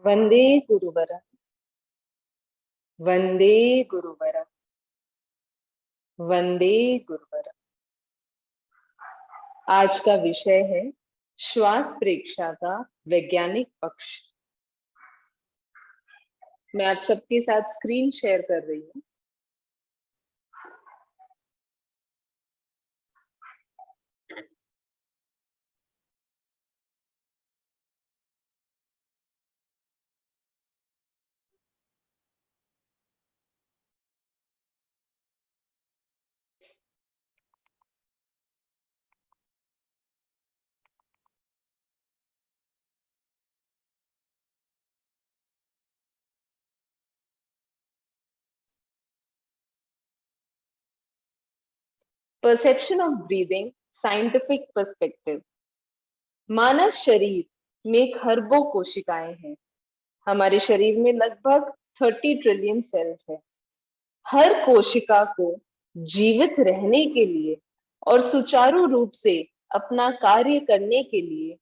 वंदे गुरुवर। वंदे गुरुवर। वंदे गुरुवर। आज का विषय है श्वास प्रेक्षा का वैज्ञानिक पक्ष। मैं आप सबके साथ स्क्रीन शेयर कर रही हूँ। Perception of breathing, scientific perspective. मानव शरीर में खरबों कोशिकाएं हैं। हमारे शरीर में लगभग 30 ट्रिलियन सेल्स हैं। हर कोशिका को जीवित रहने के लिए और सुचारू रूप से अपना कार्य करने के लिए,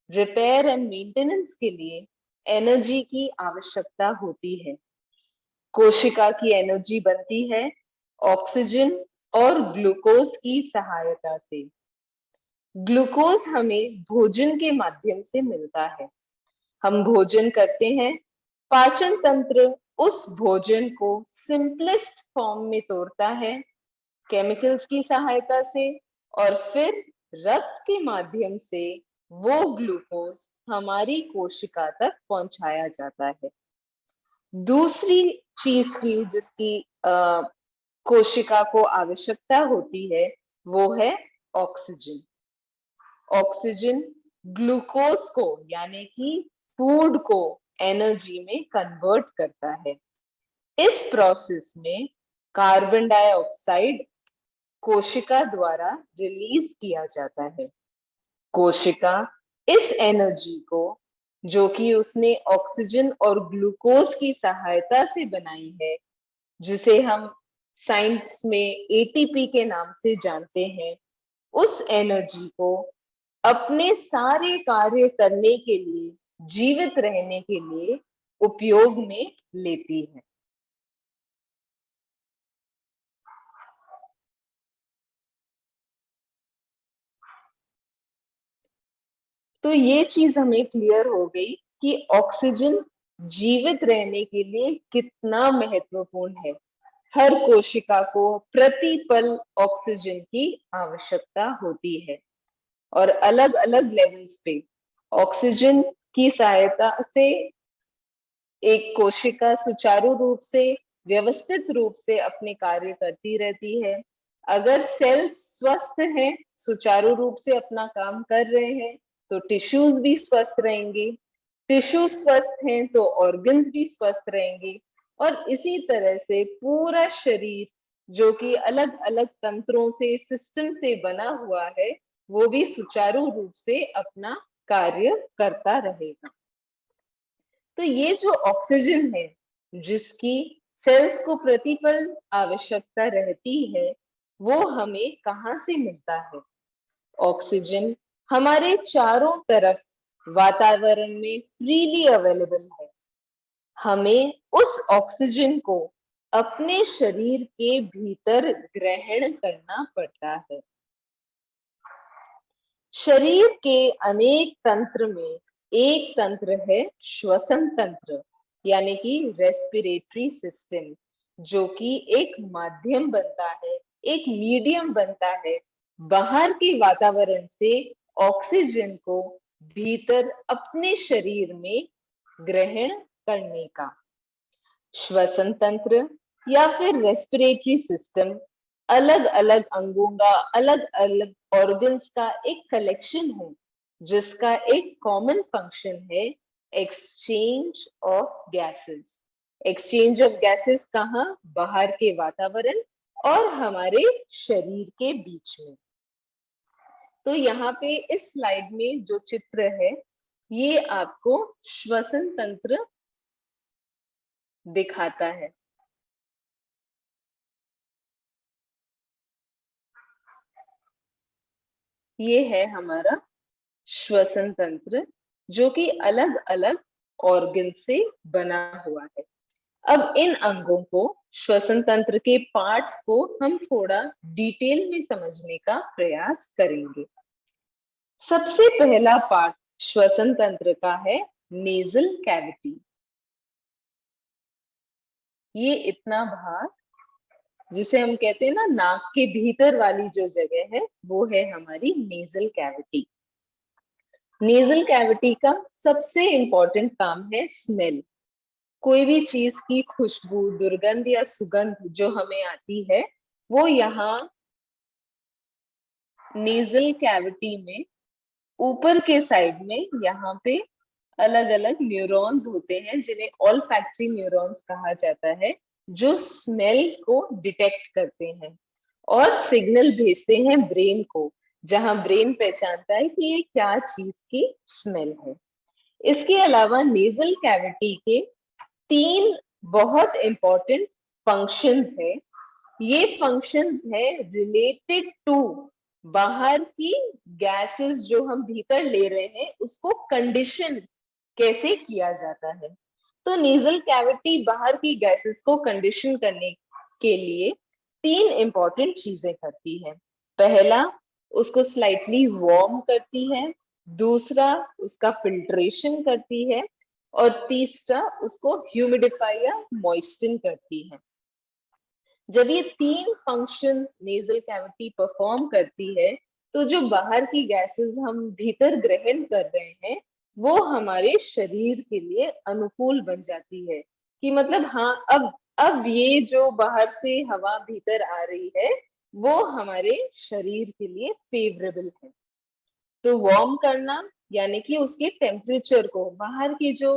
रिपेयर एंड मेंटेनेंस के लिए एनर्जी की आवश्यकता होती है। कोशिका की एनर्जी बनती है ऑक्सीजन और ग्लूकोज की सहायता से। ग्लूकोज हमें भोजन के माध्यम से मिलता है। हम भोजन करते हैं, पाचन तंत्र उस भोजन को सिंपलेस्ट फॉर्म में तोड़ता है केमिकल्स की सहायता से, और फिर रक्त के माध्यम से वो ग्लूकोज हमारी कोशिका तक पहुंचाया जाता है। दूसरी चीज की जिसकी कोशिका को आवश्यकता होती है वो है ऑक्सीजन। ऑक्सीजन ग्लूकोज को यानी कि फूड को एनर्जी में कन्वर्ट करता है। इस प्रोसेस में कार्बन डाइऑक्साइड कोशिका द्वारा रिलीज किया जाता है। कोशिका इस एनर्जी को, जो कि उसने ऑक्सीजन और ग्लूकोज की सहायता से बनाई है, जिसे हम साइंस में एटीपी के नाम से जानते हैं, उस एनर्जी को अपने सारे कार्य करने के लिए, जीवित रहने के लिए उपयोग में लेती है। तो ये चीज हमें क्लियर हो गई कि ऑक्सीजन जीवित रहने के लिए कितना महत्वपूर्ण है। हर कोशिका को प्रति पल ऑक्सीजन की आवश्यकता होती है और अलग अलग लेवल्स पे ऑक्सीजन की सहायता से एक कोशिका सुचारू रूप से, व्यवस्थित रूप से अपने कार्य करती रहती है। अगर सेल्स स्वस्थ हैं, सुचारू रूप से अपना काम कर रहे हैं, तो टिश्यूज भी स्वस्थ रहेंगे। टिश्यू स्वस्थ हैं तो ऑर्गन्स भी स्वस्थ रहेंगे। और इसी तरह से पूरा शरीर, जो कि अलग अलग तंत्रों से, सिस्टम से बना हुआ है, वो भी सुचारू रूप से अपना कार्य करता रहेगा। तो ये जो ऑक्सीजन है, जिसकी सेल्स को प्रतिपल आवश्यकता रहती है, वो हमें कहाँ से मिलता है? ऑक्सीजन हमारे चारों तरफ वातावरण में फ्रीली अवेलेबल है। हमें उस ऑक्सीजन को अपने शरीर के भीतर ग्रहण करना पड़ता है। शरीर के अनेक तंत्र में एक तंत्र है श्वसन तंत्र, यानी कि रेस्पिरेटरी सिस्टम, जो कि एक माध्यम बनता है, एक मीडियम बनता है बाहर के वातावरण से ऑक्सीजन को भीतर अपने शरीर में ग्रहण करने का। श्वसन तंत्र या फिर रेस्पिरेटरी सिस्टम अलग अलग अंगों का, अलग अलग ऑर्गन्स का एक कलेक्शन है, जिसका एक कॉमन फंक्शन है exchange of gases. Exchange of gases कहाँ? बाहर के वातावरण और हमारे शरीर के बीच में। तो यहाँ पे इस स्लाइड में जो चित्र है, ये आपको श्वसन तंत्र दिखाता है। ये है हमारा श्वसन तंत्र, जो कि अलग अलग ऑर्गन से बना हुआ है। अब इन अंगों को, श्वसन तंत्र के पार्ट्स को हम थोड़ा डिटेल में समझने का प्रयास करेंगे। सबसे पहला पार्ट श्वसन तंत्र का है नेजल कैविटी। ये इतना भाग जिसे हम कहते हैं ना नाक के भीतर वाली जो जगह है वो है हमारी नेजल कैविटी। नेजल कैविटी का सबसे इंपॉर्टेंट काम है स्मेल। कोई भी चीज की खुशबू, दुर्गंध या सुगंध जो हमें आती है वो यहाँ नेजल कैविटी में ऊपर के साइड में यहाँ पे अलग अलग न्यूरॉन्स होते हैं जिन्हें ऑल्फैक्टरी न्यूरॉन्स कहा जाता है, जो स्मेल को डिटेक्ट करते हैं और सिग्नल भेजते हैं ब्रेन को, जहां ब्रेन पहचानता है कि ये क्या चीज की स्मेल है। इसके अलावा नेजल कैविटी के 3 बहुत इंपॉर्टेंट फंक्शंस है। ये फंक्शंस है रिलेटेड टू बाहर की गैसेस जो हम भीतर ले रहे हैं उसको कंडीशन कैसे किया जाता है। तो नेजल कैविटी बाहर की गैसेस को कंडीशन करने के लिए 3 इंपॉर्टेंट चीजें करती है। पहला, उसको स्लाइटली वार्म करती है। दूसरा, उसका फिल्ट्रेशन करती है। और तीसरा, उसको ह्यूमिडिफाई या मॉइस्टन करती है। जब ये 3 फंक्शंस नेजल कैविटी परफॉर्म करती है तो जो बाहर की गैसेस हम भीतर ग्रहण कर रहे हैं वो हमारे शरीर के लिए अनुकूल बन जाती है। कि मतलब हाँ, अब ये जो बाहर से हवा भीतर आ रही है वो हमारे शरीर के लिए फेवरेबल है। तो वार्म करना यानी कि उसके टेम्परेचर को, बाहर की जो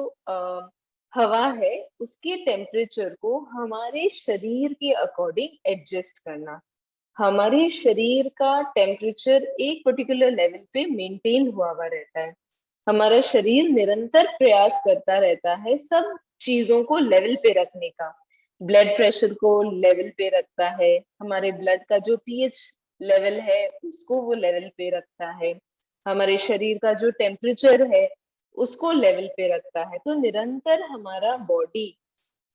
हवा है उसके टेम्परेचर को हमारे शरीर के अकॉर्डिंग एडजस्ट करना। हमारे शरीर का टेम्परेचर एक पर्टिकुलर लेवल पे मेंटेन हुआ रहता है। हमारा शरीर निरंतर प्रयास करता रहता है सब चीजों को लेवल पे रखने का। ब्लड प्रेशर को लेवल पे रखता है, हमारे ब्लड का जो पीएच लेवल है उसको वो लेवल पे रखता है, हमारे शरीर का जो टेम्परेचर है उसको लेवल पे रखता है। तो निरंतर हमारा बॉडी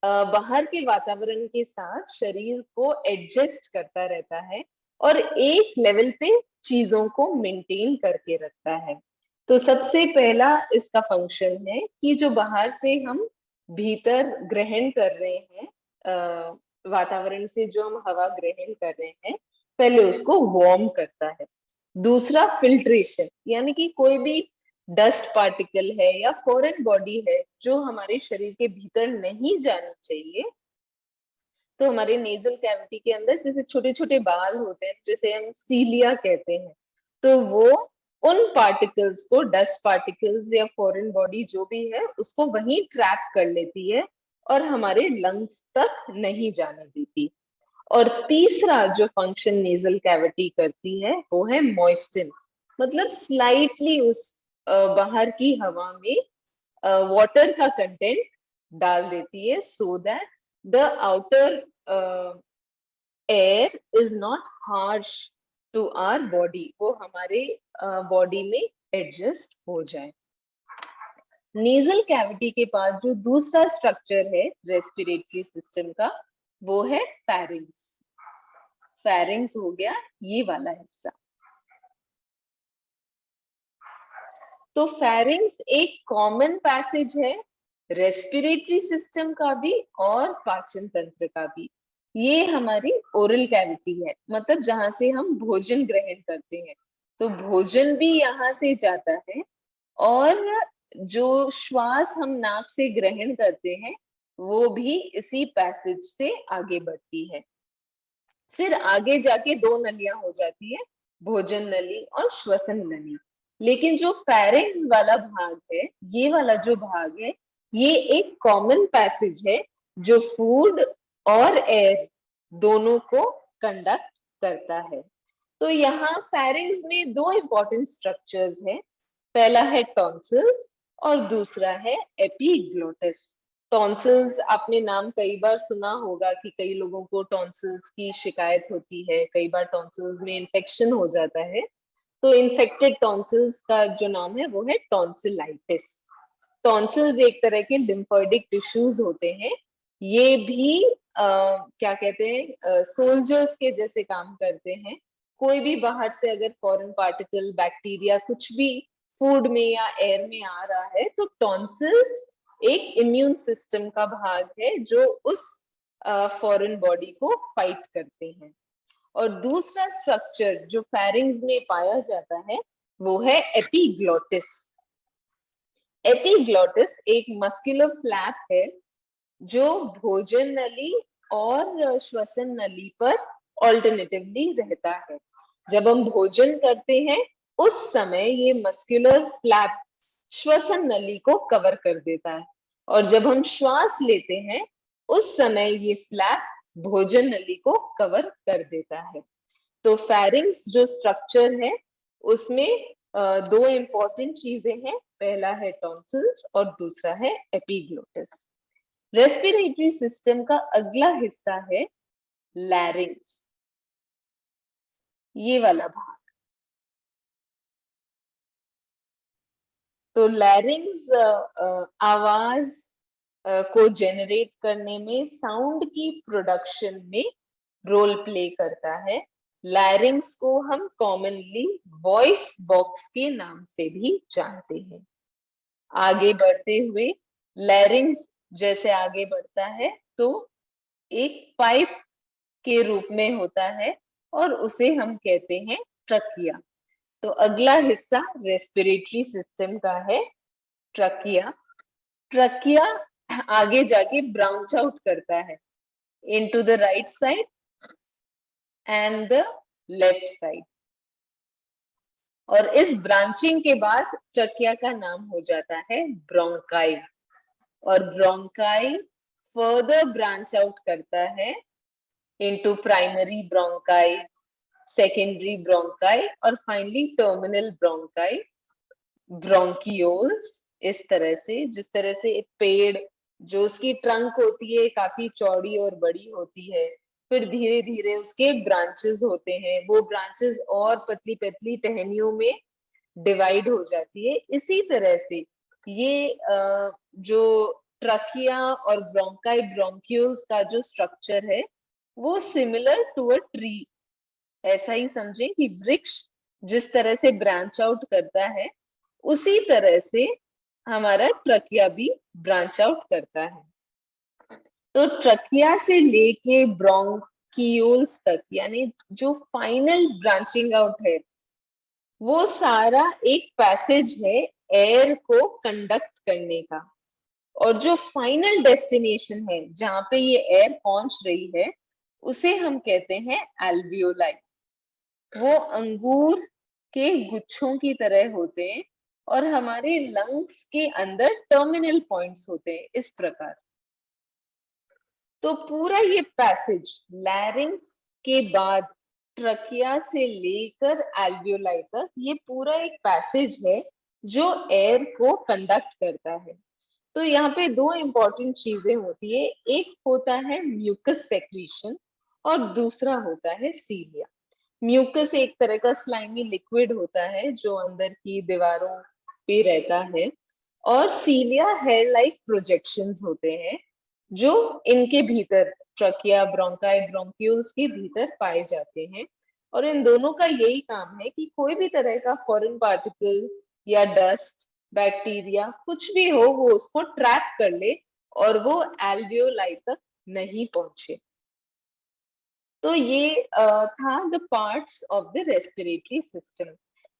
बाहर के वातावरण के साथ शरीर को एडजस्ट करता रहता है और एक लेवल पे चीजों को मेंटेन करके रखता है। तो सबसे पहला इसका फंक्शन है कि जो बाहर से हम भीतर ग्रहण कर रहे हैं, वातावरण से जो हम हवा ग्रहण कर रहे हैं, पहले उसको वार्म करता है। दूसरा, फिल्ट्रेशन, यानी कि कोई भी डस्ट पार्टिकल है या फॉरेन बॉडी है जो हमारे शरीर के भीतर नहीं जानी चाहिए, तो हमारे नेजल कैविटी के अंदर जैसे छोटे छोटे बाल होते हैं जिसे हम सीलिया कहते हैं, तो वो उन पार्टिकल्स को, डस्ट पार्टिकल्स या फॉरेन बॉडी जो भी है उसको वहीं ट्रैप कर लेती है और हमारे लंग्स तक नहीं जाने देती। और तीसरा जो फंक्शन नेजल कैविटी करती है वो है मॉइस्चन, मतलब स्लाइटली उस बाहर की हवा में वाटर का कंटेंट डाल देती है so that the outer air is not harsh to our body, वो हमारे बॉडी में एडजस्ट हो जाए। नेजल कैविटी के पास जो दूसरा स्ट्रक्चर है रेस्पिरेटरी सिस्टम का वो है फेरिंग्स। फेरिंग्स हो गया ये वाला हिस्सा। तो फेरिंग्स एक कॉमन पैसेज है रेस्पिरेटरी सिस्टम का भी और पाचन तंत्र का भी। ये हमारी ओरल कैविटी है, मतलब जहां से हम भोजन ग्रहण करते हैं, तो भोजन भी यहाँ से जाता है और जो श्वास हम नाक से ग्रहण करते हैं वो भी इसी पैसेज से आगे बढ़ती है। फिर आगे जाके 2 नलियां हो जाती है, भोजन नली और श्वसन नली। लेकिन जो फेरिंग्स वाला भाग है, ये वाला जो भाग है, ये एक कॉमन पैसेज है जो फूड और एयर दोनों को कंडक्ट करता है। तो यहाँ फेरिंग्स में 2 इंपॉर्टेंट स्ट्रक्चर्स हैं। पहला है टॉन्सिल्स और दूसरा है एपिग्लोटिस। टॉन्सिल्स आपने नाम कई बार सुना होगा कि कई लोगों को टॉन्सिल्स की शिकायत होती है, कई बार टॉन्सिल्स में इन्फेक्शन हो जाता है। तो इन्फेक्टेड टॉन्सिल्स का जो नाम है वो है टॉन्सिलाइटिस। टॉन्सिल्स एक तरह के लिम्फोइडिक टिश्यूज होते हैं, ये भी क्या कहते हैं, सोल्जर्स के जैसे काम करते हैं। कोई भी बाहर से अगर फॉरेन पार्टिकल, बैक्टीरिया, कुछ भी फूड में या एयर में आ रहा है, तो टॉन्सिल्स एक इम्यून सिस्टम का भाग है जो उस फॉरेन बॉडी को फाइट करते हैं। और दूसरा स्ट्रक्चर जो फेरिंग्स में पाया जाता है वो है एपिग्लोटिस। एपिग्लोटिस एक मस्कुलर फ्लैप है जो भोजन नली और श्वसन नली पर ऑल्टरनेटिवली रहता है। जब हम भोजन करते हैं उस समय ये मस्कुलर फ्लैप श्वसन नली को कवर कर देता है, और जब हम श्वास लेते हैं उस समय ये फ्लैप भोजन नली को कवर कर देता है। तो फेरिंग्स जो स्ट्रक्चर है उसमें दो इंपॉर्टेंट चीजें हैं, पहला है टॉन्सिल्स और दूसरा है एपिग्लोटिस। रेस्पिरेटरी सिस्टम का अगला हिस्सा है लैरिंग्स, ये वाला भाग। तो लैरिंग्स आवाज को जेनरेट करने में, साउंड की प्रोडक्शन में रोल प्ले करता है। लैरिंग्स को हम कॉमनली वॉइस बॉक्स के नाम से भी जानते हैं। आगे बढ़ते हुए लैरिंग्स जैसे आगे बढ़ता है तो एक पाइप के रूप में होता है और उसे हम कहते हैं ट्रकिया। तो अगला हिस्सा रेस्पिरेटरी सिस्टम का है ट्रकिया। ट्रकिया आगे जाके ब्रांच आउट करता है into the right side and the left side, और इस ब्रांचिंग के बाद ट्रकिया का नाम हो जाता है ब्रोंकाई। और ब्रोंकाई फर्दर ब्रांच आउट करता है into primary bronchi, secondary bronchi और फाइनली टर्मिनल ब्रोंकाई, ब्रोंकियोल्स। इस तरह से, जिस तरह से एक पेड़ जो उसकी ट्रंक होती है काफी चौड़ी और बड़ी होती है, फिर धीरे धीरे उसके ब्रांचेस होते हैं, वो ब्रांचेस और पतली पतली टहनियों में डिवाइड हो जाती है। इसी तरह से ये जो ट्रकिया और ब्रोंकाई ब्रोंक्यूल्स का जो स्ट्रक्चर है वो सिमिलर टू अ ट्री। ऐसा ही समझें कि वृक्ष जिस तरह से ब्रांच आउट करता है उसी तरह से हमारा ट्रकिया भी ब्रांच आउट करता है। तो ट्रकिया से लेके ब्रोंकियोल्स तक, यानी जो फाइनल ब्रांचिंग आउट है, वो सारा एक पैसेज है एयर को कंडक्ट करने का। और जो फाइनल डेस्टिनेशन है जहां पे ये एयर पहुंच रही है उसे हम कहते हैं एल्वियोलाई। वो अंगूर के गुच्छों की तरह होते हैं और हमारे लंग्स के अंदर टर्मिनल पॉइंट्स होते हैं इस प्रकार। तो पूरा ये पैसेज लैरिंग्स के बाद ट्रकिया से लेकर एल्वियोलाई तक, ये पूरा एक पैसेज है जो एयर को कंडक्ट करता है। तो यहाँ पे दो इंपॉर्टेंट चीजें होती है, एक होता है म्यूकस सेक्रीशन और दूसरा होता है सीलिया। म्यूकस एक तरह का स्लाइमी लिक्विड होता है जो अंदर की दीवारों पे रहता है, और सीलिया हेयर लाइक प्रोजेक्शंस होते हैं जो इनके भीतर, ट्रकिया, ब्रोंकाई, ब्रोंक्यूल्स के भीतर पाए जाते हैं। और इन दोनों का यही काम है कि कोई भी तरह का फॉरेन पार्टिकल या डस्ट, बैक्टीरिया, कुछ भी हो, वो उसको ट्रैप कर ले और वो एल्वियोलाई तक नहीं पहुंचे। तो ये था the parts of the respiratory system.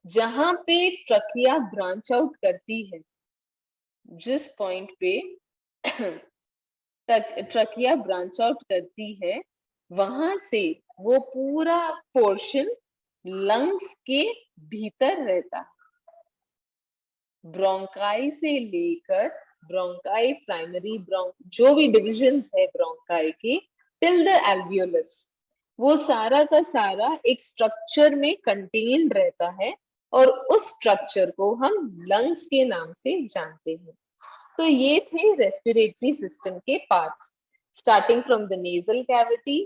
जहां पे ट्रकिया ब्रांच आउट करती है, जिस पॉइंट पे ट्रकिया ब्रांच आउट करती है, वहां से वो पूरा पोर्शन लंग्स के भीतर रहता है। ब्रोंकाई से लेकर ब्रोंकाई, प्राइमरी जो भी डिविजन्स है ब्रोंकाई के, टिल द एल्वियोलस, वो सारा का सारा एक स्ट्रक्चर में कंटेन्ड रहता है और उस स्ट्रक्चर को हम लंग्स के नाम से जानते हैं। तो ये थे रेस्पिरेटरी सिस्टम के parts, starting from the nasal cavity,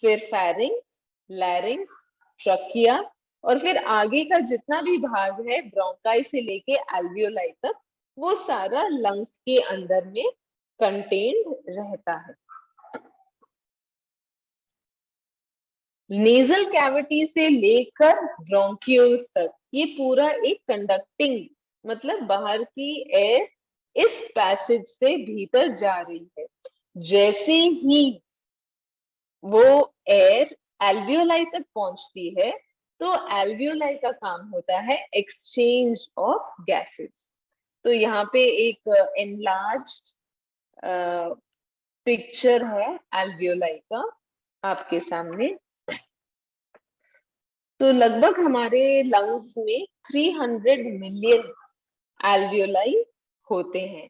फिर फेरिंग्स, लैरिंग्स, ट्रकिया, और फिर आगे का जितना भी भाग है ब्रोंकाई से लेके एल्वियोलाई तक, वो सारा लंग्स के अंदर में कंटेन्ड रहता है। नेजल कैविटी से लेकर ब्रोंकियोल्स तक ये पूरा एक कंडक्टिंग, मतलब बाहर की एयर इस पैसेज से भीतर जा रही है। जैसे ही वो एयर एल्वियोलाई तक पहुंचती है तो एल्वियोलाई का काम होता है एक्सचेंज ऑफ गैसेस। तो यहाँ पे एक एनलार्ज्ड पिक्चर है एल्वियोलाई का आपके सामने। तो लगभग हमारे लंग्स में 300 मिलियन एल्वियोलाई होते हैं।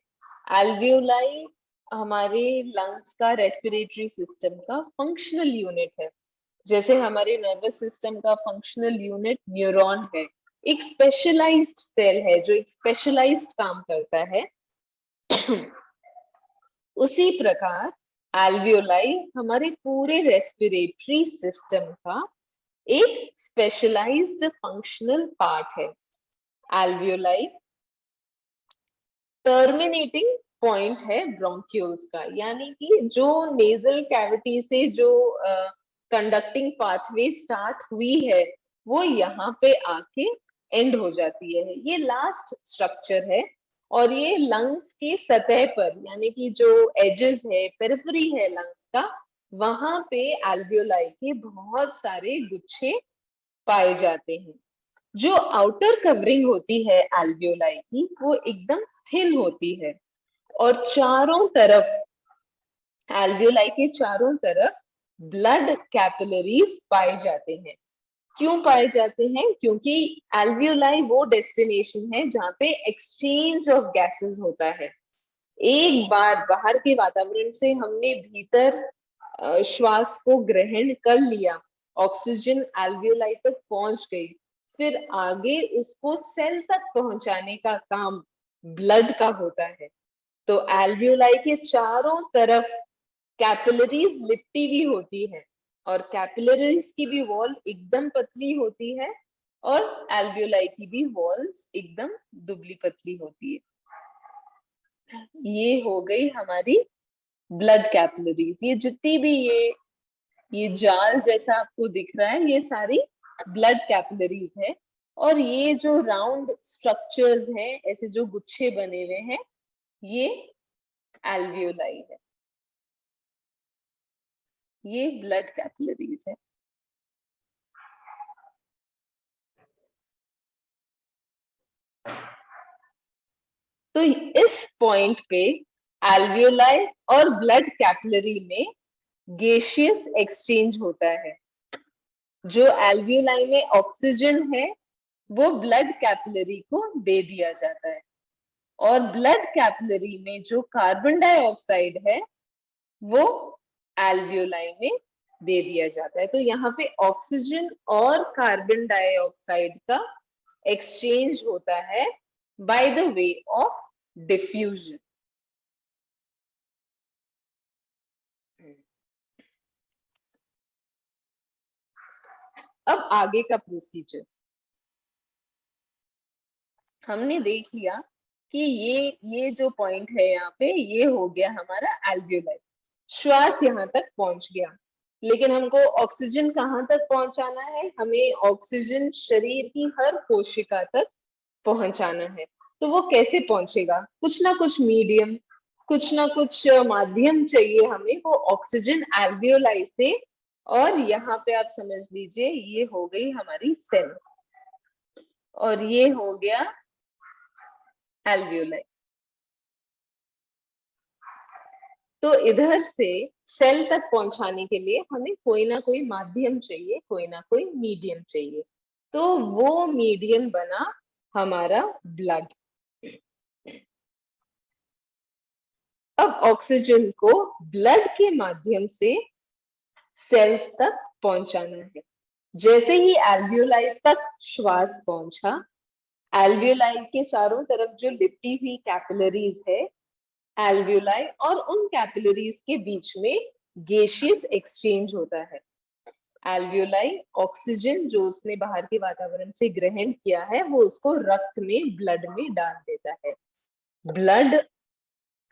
एल्वियोलाई हमारे लंग्स का रेस्पिरेटरी सिस्टम का फंक्शनल यूनिट है। जैसे हमारे नर्वस सिस्टम का फंक्शनल यूनिट न्यूरॉन है, एक स्पेशलाइज्ड सेल है जो एक स्पेशलाइज्ड काम करता है। उसी प्रकार एल्वियोलाई हमारे पूरे रेस्पिरेटरी सिस्टम का एक स्पेशलाइज्ड फंक्शनल पार्ट है। एल्वियोलाई टर्मिनेटिंग पॉइंट है ब्रोंक्यूल्स का, यानी कि जो नेजल कैविटी से जो कंडक्टिंग पाथवे स्टार्ट हुई है वो यहाँ पे आके एंड हो जाती है। ये लास्ट स्ट्रक्चर है और ये लंग्स की सतह पर, यानी कि जो एजेस है, पेरिफेरी है लंग्स का, वहां पे एल्वियोलाई के बहुत सारे गुच्छे पाए जाते हैं। जो आउटर कवरिंग होती है एल्वियोलाई की वो एकदम थिन होती है और चारों तरफ, एल्वियोलाई के चारों तरफ ब्लड कैपिलरीज पाए जाते हैं। क्यों पाए जाते हैं? क्योंकि एल्वियोलाई वो डेस्टिनेशन है जहाँ पे एक्सचेंज ऑफ गैसेस होता है। एक बार बाहर के वातावरण से हमने भीतर श्वास को ग्रहण कर लिया, ऑक्सीजन एल्वियोलाई तक पहुंच गई, फिर आगे उसको सेल तक पहुंचाने का काम ब्लड का होता है। तो एल्वियोलाई के चारों तरफ कैपिलरीज लिपटी हुई होती है और कैपिलरीज की भी वॉल एकदम पतली होती है और एल्वियोलाई की भी वॉल्स एकदम दुबली पतली होती है। ये हो गई हमारी ब्लड कैपिलरीज। ये जितनी भी ये जाल जैसा आपको दिख रहा है ये सारी ब्लड कैपिलरीज है। और ये जो राउंड स्ट्रक्चर्स हैं, ऐसे जो गुच्छे बने हुए हैं, ये एल्वियोलाई है, ये ब्लड कैपिलरीज है। तो इस पॉइंट पे एल्वियोलाई और ब्लड कैपिलरी में गैसियस एक्सचेंज होता है। जो एल्वियोलाई में ऑक्सीजन है वो ब्लड कैपिलरी को दे दिया जाता है और ब्लड कैपिलरी में जो कार्बन डाइऑक्साइड है वो एल्वियोलाई में दे दिया जाता है। तो यहाँ पे ऑक्सीजन और कार्बन डाइऑक्साइड का एक्सचेंज होता है by the way of diffusion. अब आगे का प्रोसीजर हमने देख लिया कि ये जो पॉइंट है यहाँ पे ये हो गया हमारा एल्वियोलाई, श्वास यहाँ तक पहुंच गया। लेकिन हमको ऑक्सीजन कहाँ तक पहुंचाना है? हमें ऑक्सीजन शरीर की हर कोशिका तक पहुंचाना है। तो वो कैसे पहुंचेगा? कुछ ना कुछ मीडियम, कुछ ना कुछ माध्यम चाहिए हमें वो ऑक्सीजन एल्वियोलाई से। और यहाँ पे आप समझ लीजिए ये हो गई हमारी सेल और ये हो गया एल्वियोलाई। तो इधर से सेल तक पहुंचाने के लिए हमें कोई ना कोई माध्यम चाहिए, कोई ना कोई मीडियम चाहिए। तो वो मीडियम बना हमारा ब्लड। अब ऑक्सीजन को ब्लड के माध्यम से सेल्स तक पहुंचाना है। जैसे ही एल्वियोलाई तक श्वास पहुंचा, एल्वियोलाई के चारों तरफ जो लिपटी हुई कैपिलरीज है, एल्वियोलाई और उन कैपिलरीज के बीच में गैसियस एक्सचेंज होता है। एल्वियोलाई ऑक्सीजन जो उसने बाहर के वातावरण से ग्रहण किया है वो उसको रक्त में, ब्लड में डाल देता है। ब्लड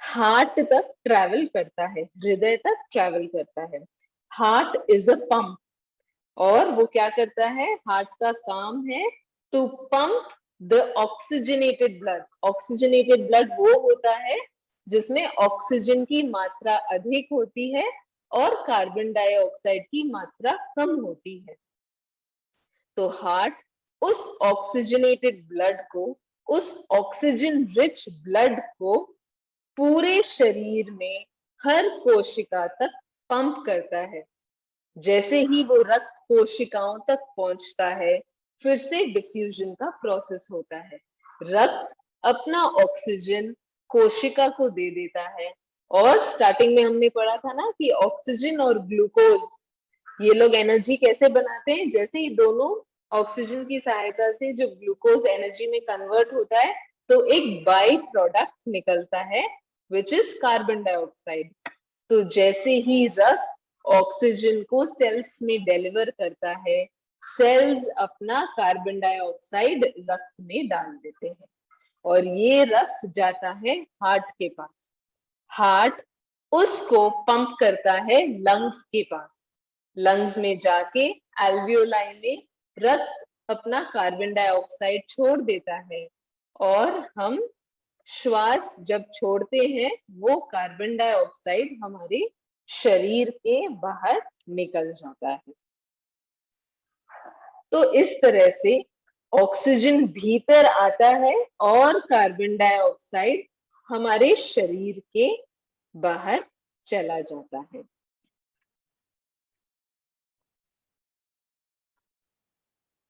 हार्ट तक ट्रैवल करता है, हृदय तक ट्रैवल करता है। हार्ट इज अ पंप, और वो क्या करता है, हार्ट का काम है to pump the oxygenated blood. Oxygenated blood वो होता है जिसमें ऑक्सीजन की मात्रा अधिक होती है और कार्बन डाइऑक्साइड की मात्रा कम होती है। तो हार्ट उस ऑक्सीजनेटेड ब्लड को, उस ऑक्सीजन रिच ब्लड को पूरे शरीर में हर कोशिका तक पंप करता है। जैसे ही वो रक्त कोशिकाओं तक पहुंचता है, फिर से डिफ्यूजन का प्रोसेस होता है। रक्त अपना ऑक्सीजन कोशिका को दे देता है, और स्टार्टिंग में हमने पढ़ा था ना कि ऑक्सीजन और ग्लूकोज, ये लोग एनर्जी कैसे बनाते हैं, जैसे ही दोनों ऑक्सीजन की सहायता से जो ग्लूकोज एनर्जी में कन्वर्ट होता है, तो एक बाई प्रोडक्ट निकलता है विच इज कार्बन डाइऑक्साइड। तो जैसे ही रक्त ऑक्सीजन को सेल्स में डिलीवर करता है, सेल्स अपना कार्बन डाइऑक्साइड रक्त में डाल देते हैं, और ये रक्त जाता है हार्ट के पास। हार्ट उसको पंप करता है लंग्स के पास। लंग्स में जाके एल्वियोलाई में रक्त अपना कार्बन डाइऑक्साइड छोड़ देता है, और हम श्वास जब छोड़ते हैं, वो कार्बन डाइऑक्साइड हमारे शरीर के बाहर निकल जाता है। तो इस तरह से ऑक्सीजन भीतर आता है और कार्बन डाइऑक्साइड हमारे शरीर के बाहर चला जाता है।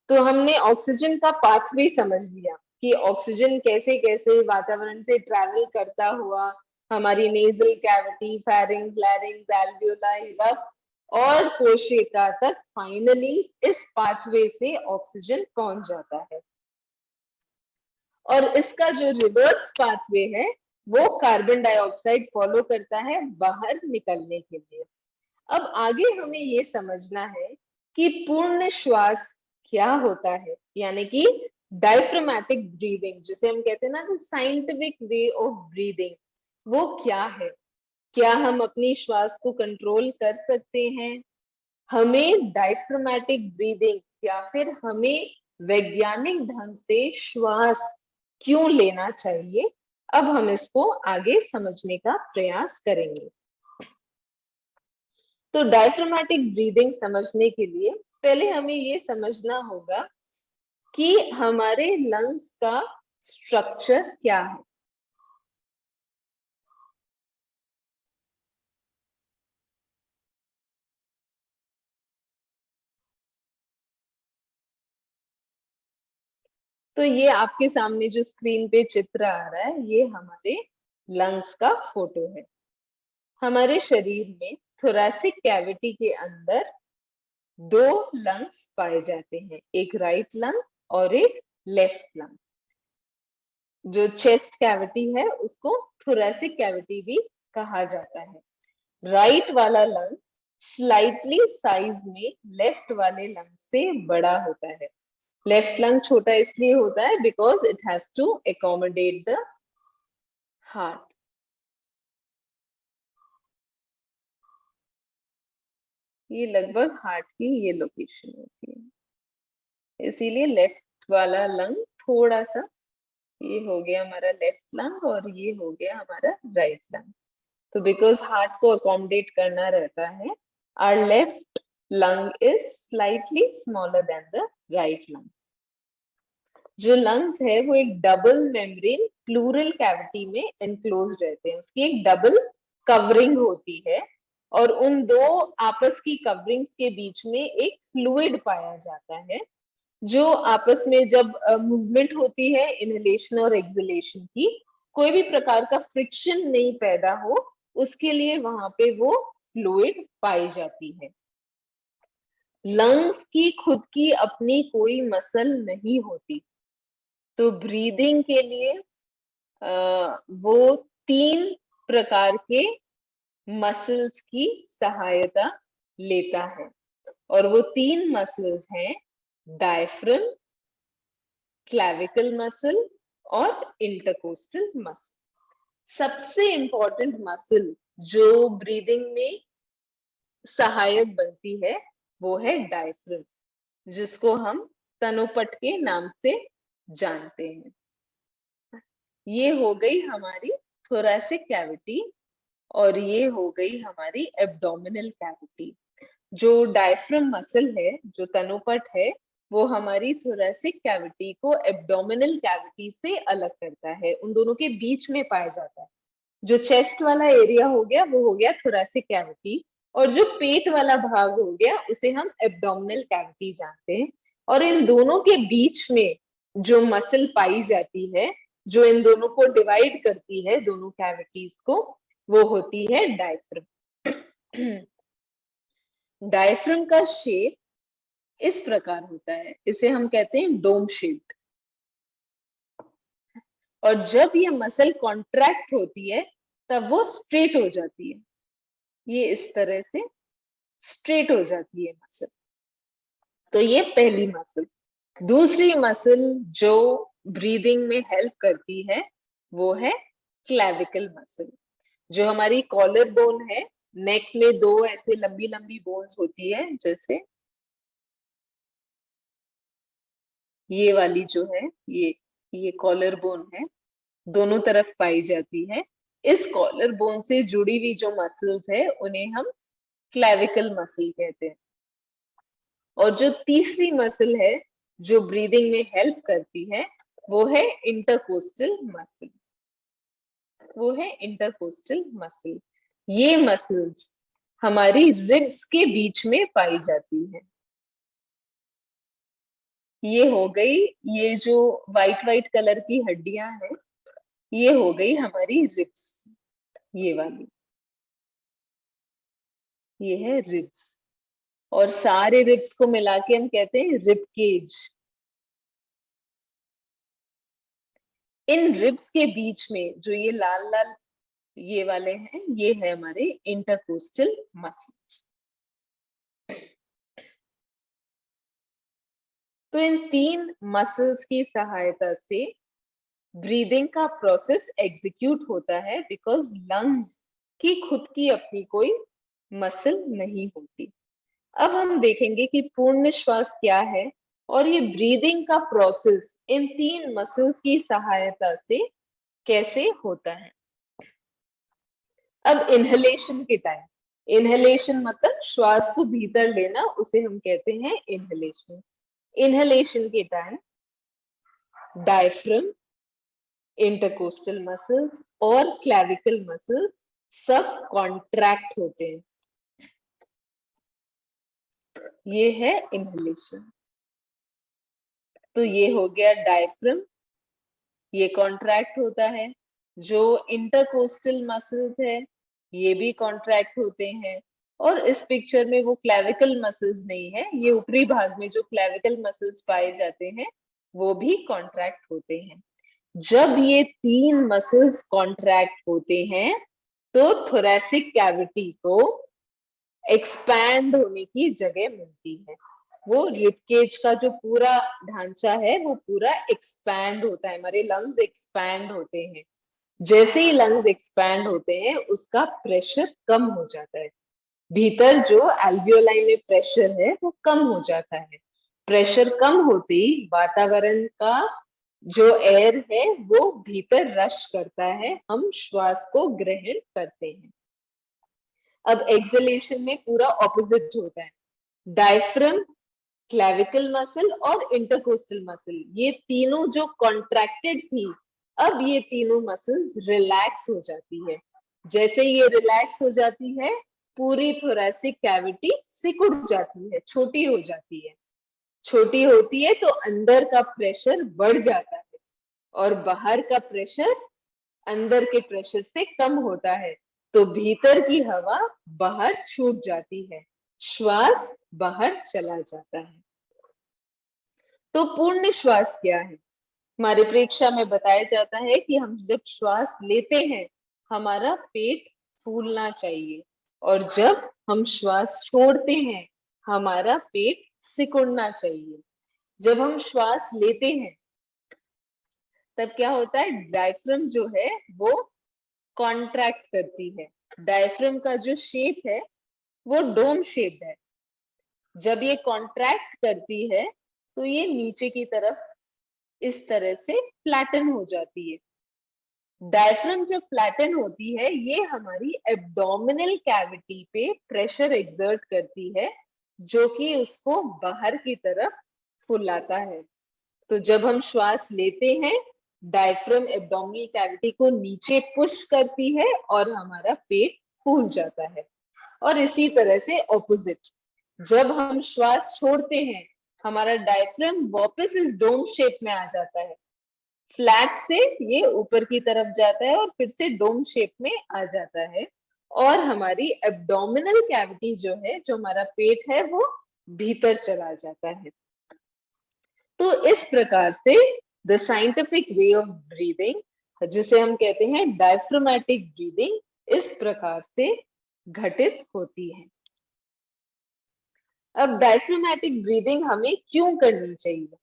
तो हमने ऑक्सीजन का पाथवे समझ लिया कि ऑक्सीजन कैसे कैसे वातावरण से ट्रैवल करता हुआ हमारी नेजल कैविटी, फेरिंग्स, लैरिंग्स, एल्वियोलाई, रक्त और कोशिका तक फाइनली इस पाथवे से ऑक्सीजन पहुंच जाता है। और इसका जो रिवर्स पाथवे है, वो कार्बन डाइऑक्साइड फॉलो करता है बाहर निकलने के लिए। अब आगे हमें ये समझना है कि पूर्ण श्वास क्या होता है, यानी कि डायफ्रामेटिक ब्रीदिंग, जिसे हम कहते हैं ना the scientific way of breathing, वो क्या है। क्या हम अपनी श्वास को कंट्रोल कर सकते हैं? हमें डायफ्रामेटिक ब्रीदिंग या फिर हमें वैज्ञानिक ढंग से श्वास क्यों लेना चाहिए, अब हम इसको आगे समझने का प्रयास करेंगे। तो डायफ्रामेटिक ब्रीदिंग समझने के लिए पहले हमें ये समझना होगा कि हमारे लंग्स का स्ट्रक्चर क्या है। तो ये आपके सामने जो स्क्रीन पे चित्र आ रहा है, ये हमारे लंग्स का फोटो है। हमारे शरीर में थोरैसिक कैविटी के अंदर दो लंग्स पाए जाते हैं, एक राइट लंग और एक लेफ्ट लंग। जो चेस्ट कैविटी है उसको थोरैसिक कैविटी भी कहा जाता है। राइट वाला लंग स्लाइटली साइज में लेफ्ट वाले लंग से बड़ा होता है। लेफ्ट लंग छोटा इसलिए होता है because it has to accommodate the heart. ये लगभग हार्ट की ये लोकेशन होती है, इसीलिए लेफ्ट वाला लंग थोड़ा सा, ये हो गया हमारा लेफ्ट लंग और ये हो गया हमारा राइट लंग। तो बिकॉज हार्ट को अकोमोडेट करना रहता है, our left lung is slightly smaller than the right lung. जो लंग्स है वो एक डबल मेम्ब्रेन प्लूरल कैविटी में एनक्लोज रहते हैं, उसकी एक डबल कवरिंग होती है, और उन दो आपस की कवरिंग्स के बीच में एक फ्लूइड पाया जाता है, जो आपस में जब मूवमेंट होती है इनहेलेशन और एक्सहेलेशन की, कोई भी प्रकार का फ्रिक्शन नहीं पैदा हो, उसके लिए वहां पे वो फ्लूइड पाई जाती है। लंग्स की खुद की अपनी कोई मसल नहीं होती, तो ब्रीदिंग के लिए वो तीन प्रकार के मसल्स की सहायता लेता है, और वो तीन मसल्स हैं डायफ्रम, क्लेविकल मसल और इंटरकोस्टल मसल। सबसे इंपॉर्टेंट मसल जो ब्रीदिंग में सहायक बनती है वो है डायफ्राम, जिसको हम तनोपट के नाम से जानते हैं। ये हो गई हमारी थोरैसिक कैविटी और ये हो गई हमारी एब्डोमिनल कैविटी। जो डायफ्राम मसल है, जो तनोपट है, वो हमारी थोरैसिक कैविटी को एब्डोमिनल कैविटी से अलग करता है, उन दोनों के बीच में पाया जाता है। जो चेस्ट वाला एरिया हो गया वो हो गया थोरैसिक कैविटी, और जो पेट वाला भाग हो गया उसे हम एब्डोमिनल कैविटी जानते हैं। और इन दोनों के बीच में जो मसल पाई जाती है, जो इन दोनों को डिवाइड करती है, दोनों कैविटीज को, वो होती है डायफ्राम। डायफ्राम का शेप इस प्रकार होता है, इसे हम कहते हैं डोम शेप। और जब ये मसल कॉन्ट्रैक्ट होती है तब वो स्ट्रेट हो जाती है, ये इस तरह से स्ट्रेट हो जाती है मसल। तो ये पहली मसल। दूसरी मसल जो ब्रीदिंग में हेल्प करती है वो है क्लेविकल मसल। जो हमारी कॉलर बोन है, नेक में दो ऐसे लंबी लंबी बोन्स होती है, जैसे ये वाली जो है, ये कॉलर बोन है, दोनों तरफ पाई जाती है। इस कॉलर बोन से जुड़ी हुई जो मसल्स है उन्हें हम क्लेविकल मसल कहते हैं। और जो तीसरी मसल है जो ब्रीदिंग में हेल्प करती है वो है इंटरकोस्टल मसल, वो है इंटरकोस्टल मसल। ये मसल्स हमारी रिब्स के बीच में पाई जाती है। ये हो गई, ये जो व्हाइट व्हाइट कलर की हड्डियां हैं, ये हो गई हमारी रिब्स, ये वाली, ये है रिब्स। और सारे रिब्स को मिला के हम कहते हैं रिब केज। इन रिब्स के बीच में जो ये लाल लाल ये वाले हैं, ये है हमारे इंटरकोस्टल मसल्स। तो इन तीन मसल्स की सहायता से ब्रीदिंग का प्रोसेस एग्जीक्यूट होता है, बिकॉज लंग्स की खुद की अपनी कोई मसल नहीं होती। अब हम देखेंगे कि पूर्ण श्वास क्या है और ये ब्रीदिंग का प्रोसेस इन तीन मसल्स की सहायता से कैसे होता है। अब इनहेलेशन के टाइम, इनहेलेशन मतलब श्वास को भीतर लेना, उसे हम कहते हैं इनहेलेशन। इनहेलेशन के टाइम डायफ्राम, इंटरकोस्टल मसल्स और क्लैविकल मसल्स सब कॉन्ट्रैक्ट होते हैं। ये है इनहेलेशन। तो ये हो गया डायफ्राम, ये कॉन्ट्रैक्ट होता है। जो इंटरकोस्टल मसल्स है ये भी कॉन्ट्रैक्ट होते हैं। और इस पिक्चर में वो क्लैविकल मसल्स नहीं है, ये ऊपरी भाग में जो क्लैविकल मसल्स पाए जाते हैं वो भी कॉन्ट्रैक्ट होते हैं। जब ये तीन मसल्स कॉन्ट्रैक्ट होते हैं तो थोरैसिक कैविटी को एक्सपैंड होने की जगह मिलती है। वो रिबकेज का जो पूरा ढांचा है वो पूरा एक्सपैंड होता है, हमारे लंग्स एक्सपैंड होते हैं। जैसे ही लंग्स एक्सपैंड होते हैं उसका प्रेशर कम हो जाता है, भीतर जो एल्वियोलाई में प्रेशर है वो कम हो जाता है। प्रेशर कम होते ही वातावरण का जो एयर है वो भीतर रश करता है, हम श्वास को ग्रहण करते हैं। अब एक्सलेशन में पूरा ऑपोजिट होता है। डायफ्राम, क्लैविकल मसल और इंटरकोस्टल मसल, ये तीनों जो कॉन्ट्रैक्टेड थी, अब ये तीनों मसल्स रिलैक्स हो जाती है। जैसे ये रिलैक्स हो जाती है पूरी थोरैसिक कैविटी सिकुड़ जाती है, छोटी हो जाती है। छोटी होती है तो अंदर का प्रेशर बढ़ जाता है और बाहर का प्रेशर अंदर के प्रेशर से कम होता है, तो भीतर की हवा बाहर छूट जाती है, श्वास बाहर चला जाता है। तो पूर्ण श्वास क्या है? हमारे परीक्षा में बताया जाता है कि हम जब श्वास लेते हैं हमारा पेट फूलना चाहिए, और जब हम श्वास छोड़ते हैं हमारा पेट सिकुड़ना चाहिए। जब हम श्वास लेते हैं तब क्या होता है, डायफ्राम जो है वो कॉन्ट्रैक्ट करती है। डायफ्राम का जो शेप है वो डोम शेप है। जब ये कॉन्ट्रैक्ट करती है तो ये नीचे की तरफ इस तरह से फ्लैटन हो जाती है। डायफ्राम जब फ्लैटन होती है ये हमारी एब्डोमिनल कैविटी पे प्रेशर एक्सर्ट करती है, जो कि उसको बाहर की तरफ फुलाता है। तो जब हम श्वास लेते हैं, डायफ्राम एब्डोमिनल कैविटी को नीचे पुश करती है और हमारा पेट फूल जाता है। और इसी तरह से ऑपोजिट, जब हम श्वास छोड़ते हैं, हमारा डायफ्राम वापस इस डोम शेप में आ जाता है। फ्लैट से ये ऊपर की तरफ जाता है और फिर से डोम शेप में आ जाता है, और हमारी एब्डोमिनल कैविटी जो है, जो हमारा पेट है, वो भीतर चला जाता है। तो इस प्रकार से the scientific way of breathing, जिसे हम कहते हैं डायफ्रामेटिक ब्रीदिंग, इस प्रकार से घटित होती है। अब डायफ्रामेटिक ब्रीदिंग हमें क्यों करनी चाहिए,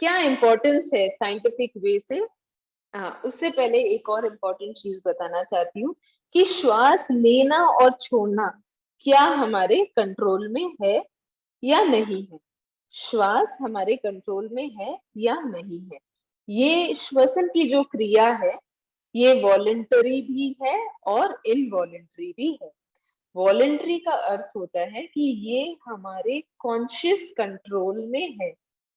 क्या इंपॉर्टेंस है साइंटिफिक वे से? हाँ, उससे पहले एक और इम्पोर्टेंट चीज बताना चाहती हूँ कि श्वास लेना और छोड़ना क्या हमारे कंट्रोल में है या नहीं है। श्वास हमारे कंट्रोल में है या नहीं है। ये श्वसन की जो क्रिया है, ये वॉलेंटरी भी है और इनवॉलेंटरी भी है। वॉलेंटरी का अर्थ होता है कि ये हमारे कॉन्शियस कंट्रोल में है,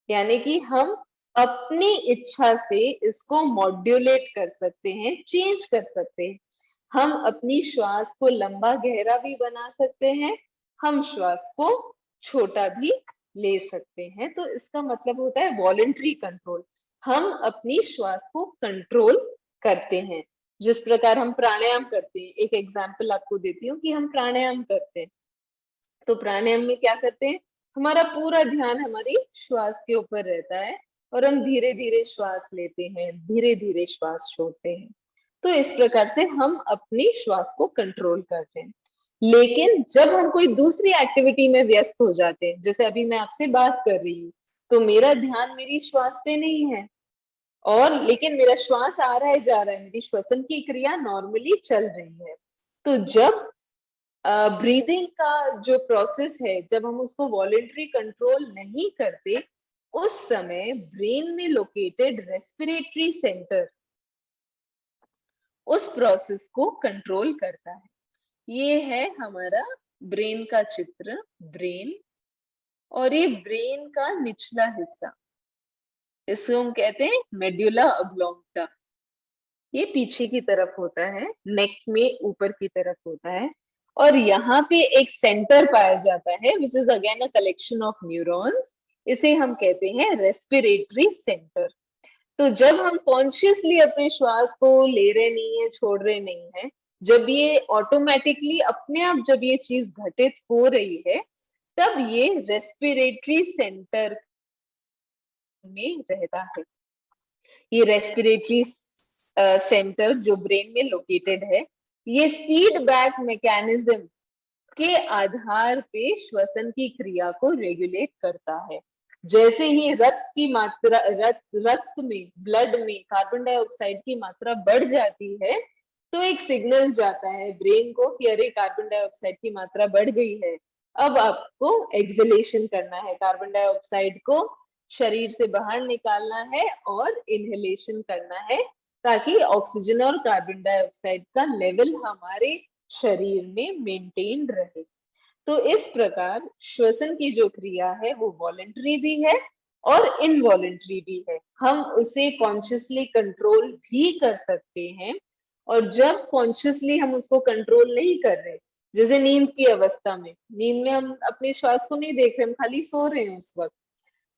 यानी कि हम अपनी इच्छा से इसको मॉड्यूलेट कर सकते हैं, चेंज कर सकते हैं। हम अपनी श्वास को लंबा गहरा भी बना सकते हैं, हम श्वास को छोटा भी ले सकते हैं। तो इसका मतलब होता है वॉलेंटरी कंट्रोल। हम अपनी श्वास को कंट्रोल करते हैं। जिस प्रकार हम प्राणायाम करते हैं, एक एग्जाम्पल आपको देती हूँ कि हम प्राणायाम करते हैं, तो प्राणायाम में क्या करते हैं, हमारा पूरा ध्यान हमारी श्वास के ऊपर रहता है और हम धीरे धीरे श्वास लेते हैं, धीरे धीरे श्वास छोड़ते हैं। तो इस प्रकार से हम अपनी श्वास को कंट्रोल करते हैं। लेकिन जब हम कोई दूसरी एक्टिविटी में व्यस्त हो जाते हैं, जैसे अभी मैं आपसे बात कर रही हूँ, तो मेरा ध्यान मेरी श्वास पे नहीं है, और लेकिन मेरा श्वास आ रहा है जा रहा है, मेरी श्वसन की क्रिया नॉर्मली चल रही है। तो जब ब्रीदिंग का जो प्रोसेस है, जब हम उसको वॉलेंटरी कंट्रोल नहीं करते, उस समय ब्रेन में लोकेटेड रेस्पिरेटरी सेंटर उस प्रोसेस को कंट्रोल करता है। ये है हमारा ब्रेन का चित्र, ब्रेन, और ये ब्रेन का निचला हिस्सा, इसको हम कहते हैं मेड्यूला ऑब्लोंगटा। ये पीछे की तरफ होता है, नेक में ऊपर की तरफ होता है, और यहाँ पे एक सेंटर पाया जाता है which is again a collection of neurons. इसे हम कहते हैं रेस्पिरेटरी सेंटर। तो जब हम कॉन्शियसली अपने श्वास को ले रहे नहीं है, छोड़ रहे नहीं है, जब ये ऑटोमेटिकली अपने आप जब ये चीज घटित हो रही है, तब ये रेस्पिरेटरी सेंटर में रहता है। ये रेस्पिरेटरी सेंटर जो ब्रेन में लोकेटेड है, ये फीडबैक मैकेनिज्म के आधार पे श्वसन की क्रिया को रेगुलेट करता है। जैसे ही रक्त की मात्रा, रक्त में, ब्लड में कार्बन डाइऑक्साइड की मात्रा बढ़ जाती है, तो एक सिग्नल जाता है ब्रेन को कि अरे कार्बन डाइऑक्साइड की मात्रा बढ़ गई है, अब आपको एक्सहेलेशन करना है, कार्बन डाइऑक्साइड को शरीर से बाहर निकालना है और इनहेलेशन करना है, ताकि ऑक्सीजन और कार्बन डाइऑक्साइड का लेवल हमारे शरीर में मेंटेन रहे। तो इस प्रकार श्वसन की जो क्रिया है वो वॉलेंटरी भी है और इनवॉलेंटरी भी है। हम उसे कॉन्शियसली कंट्रोल भी कर सकते हैं, और जब कॉन्शियसली हम उसको कंट्रोल नहीं कर रहे, जैसे नींद की अवस्था में, नींद में हम अपने श्वास को नहीं देख रहे, हम खाली सो रहे हैं उस वक्त,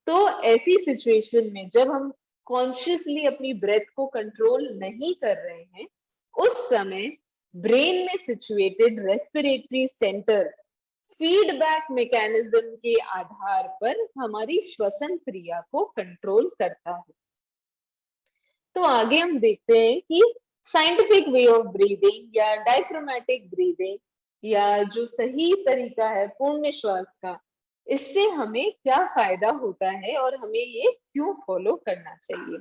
तो ऐसी सिचुएशन में जब हम कॉन्शियसली अपनी ब्रेथ को कंट्रोल नहीं कर रहे हैं, उस समय ब्रेन में situated respiratory centre feedback mechanism के आधार पर हमारी श्वसन क्रिया को कंट्रोल करता है। तो आगे हम देखते हैं कि साइंटिफिक वे ऑफ ब्रीदिंग या डायफ्रामेटिक ब्रीदिंग, या जो सही तरीका है पूर्ण श्वास का, इससे हमें क्या फायदा होता है और हमें ये क्यों फॉलो करना चाहिए।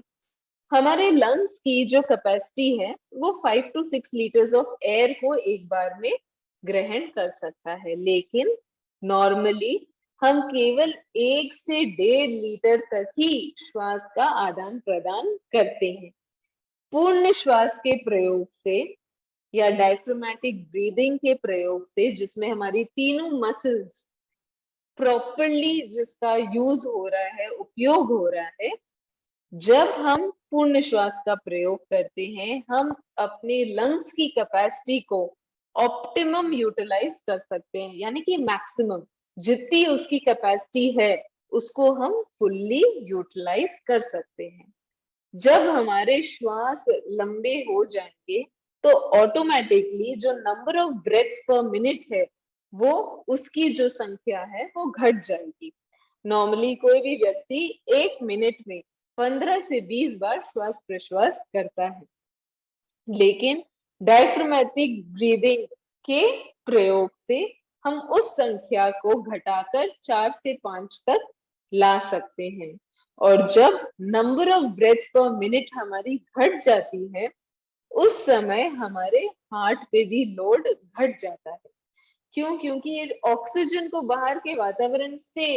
हमारे लंग्स की जो कैपेसिटी है वो 5 to 6 लीटर्स ऑफ एयर को एक बार में ग्रहण कर सकता है, लेकिन नॉर्मली हम केवल 1 से 1.5 लीटर तक ही श्वास का आदान प्रदान करते हैं। पूर्ण श्वास के प्रयोग से या डायफ्रामेटिक ब्रीदिंग के प्रयोग से, जिसमें हमारी तीनों मसल्स प्रॉपरली जिसका यूज हो रहा है, उपयोग हो रहा है, जब हम पूर्ण श्वास का प्रयोग करते हैं, हम अपने लंग्स की कैपेसिटी को ऑप्टिमम यूटिलाइज कर सकते हैं, यानी कि मैक्सिमम जितनी उसकी कैपेसिटी है उसको हम फुल्ली यूटिलाइज कर सकते हैं। जब हमारे श्वास लंबे हो जाएंगे तो ऑटोमेटिकली जो नंबर ऑफ ब्रेथ्स पर मिनट है वो उसकी जो संख्या है वो घट जाएगी। नॉर्मली कोई भी व्यक्ति 1 मिनट में 15 से 20 बार श्वास प्रश्वास करता है, लेकिन डायफ्रामेटिक ब्रीदिंग के प्रयोग से हम उस संख्या को घटाकर 4 से 5 तक ला सकते हैं। और जब नंबर ऑफ ब्रेथ्स पर मिनट हमारी घट जाती है, उस समय हमारे हार्ट पे भी लोड घट जाता है। क्यों? क्योंकि ये ऑक्सीजन को बाहर के वातावरण से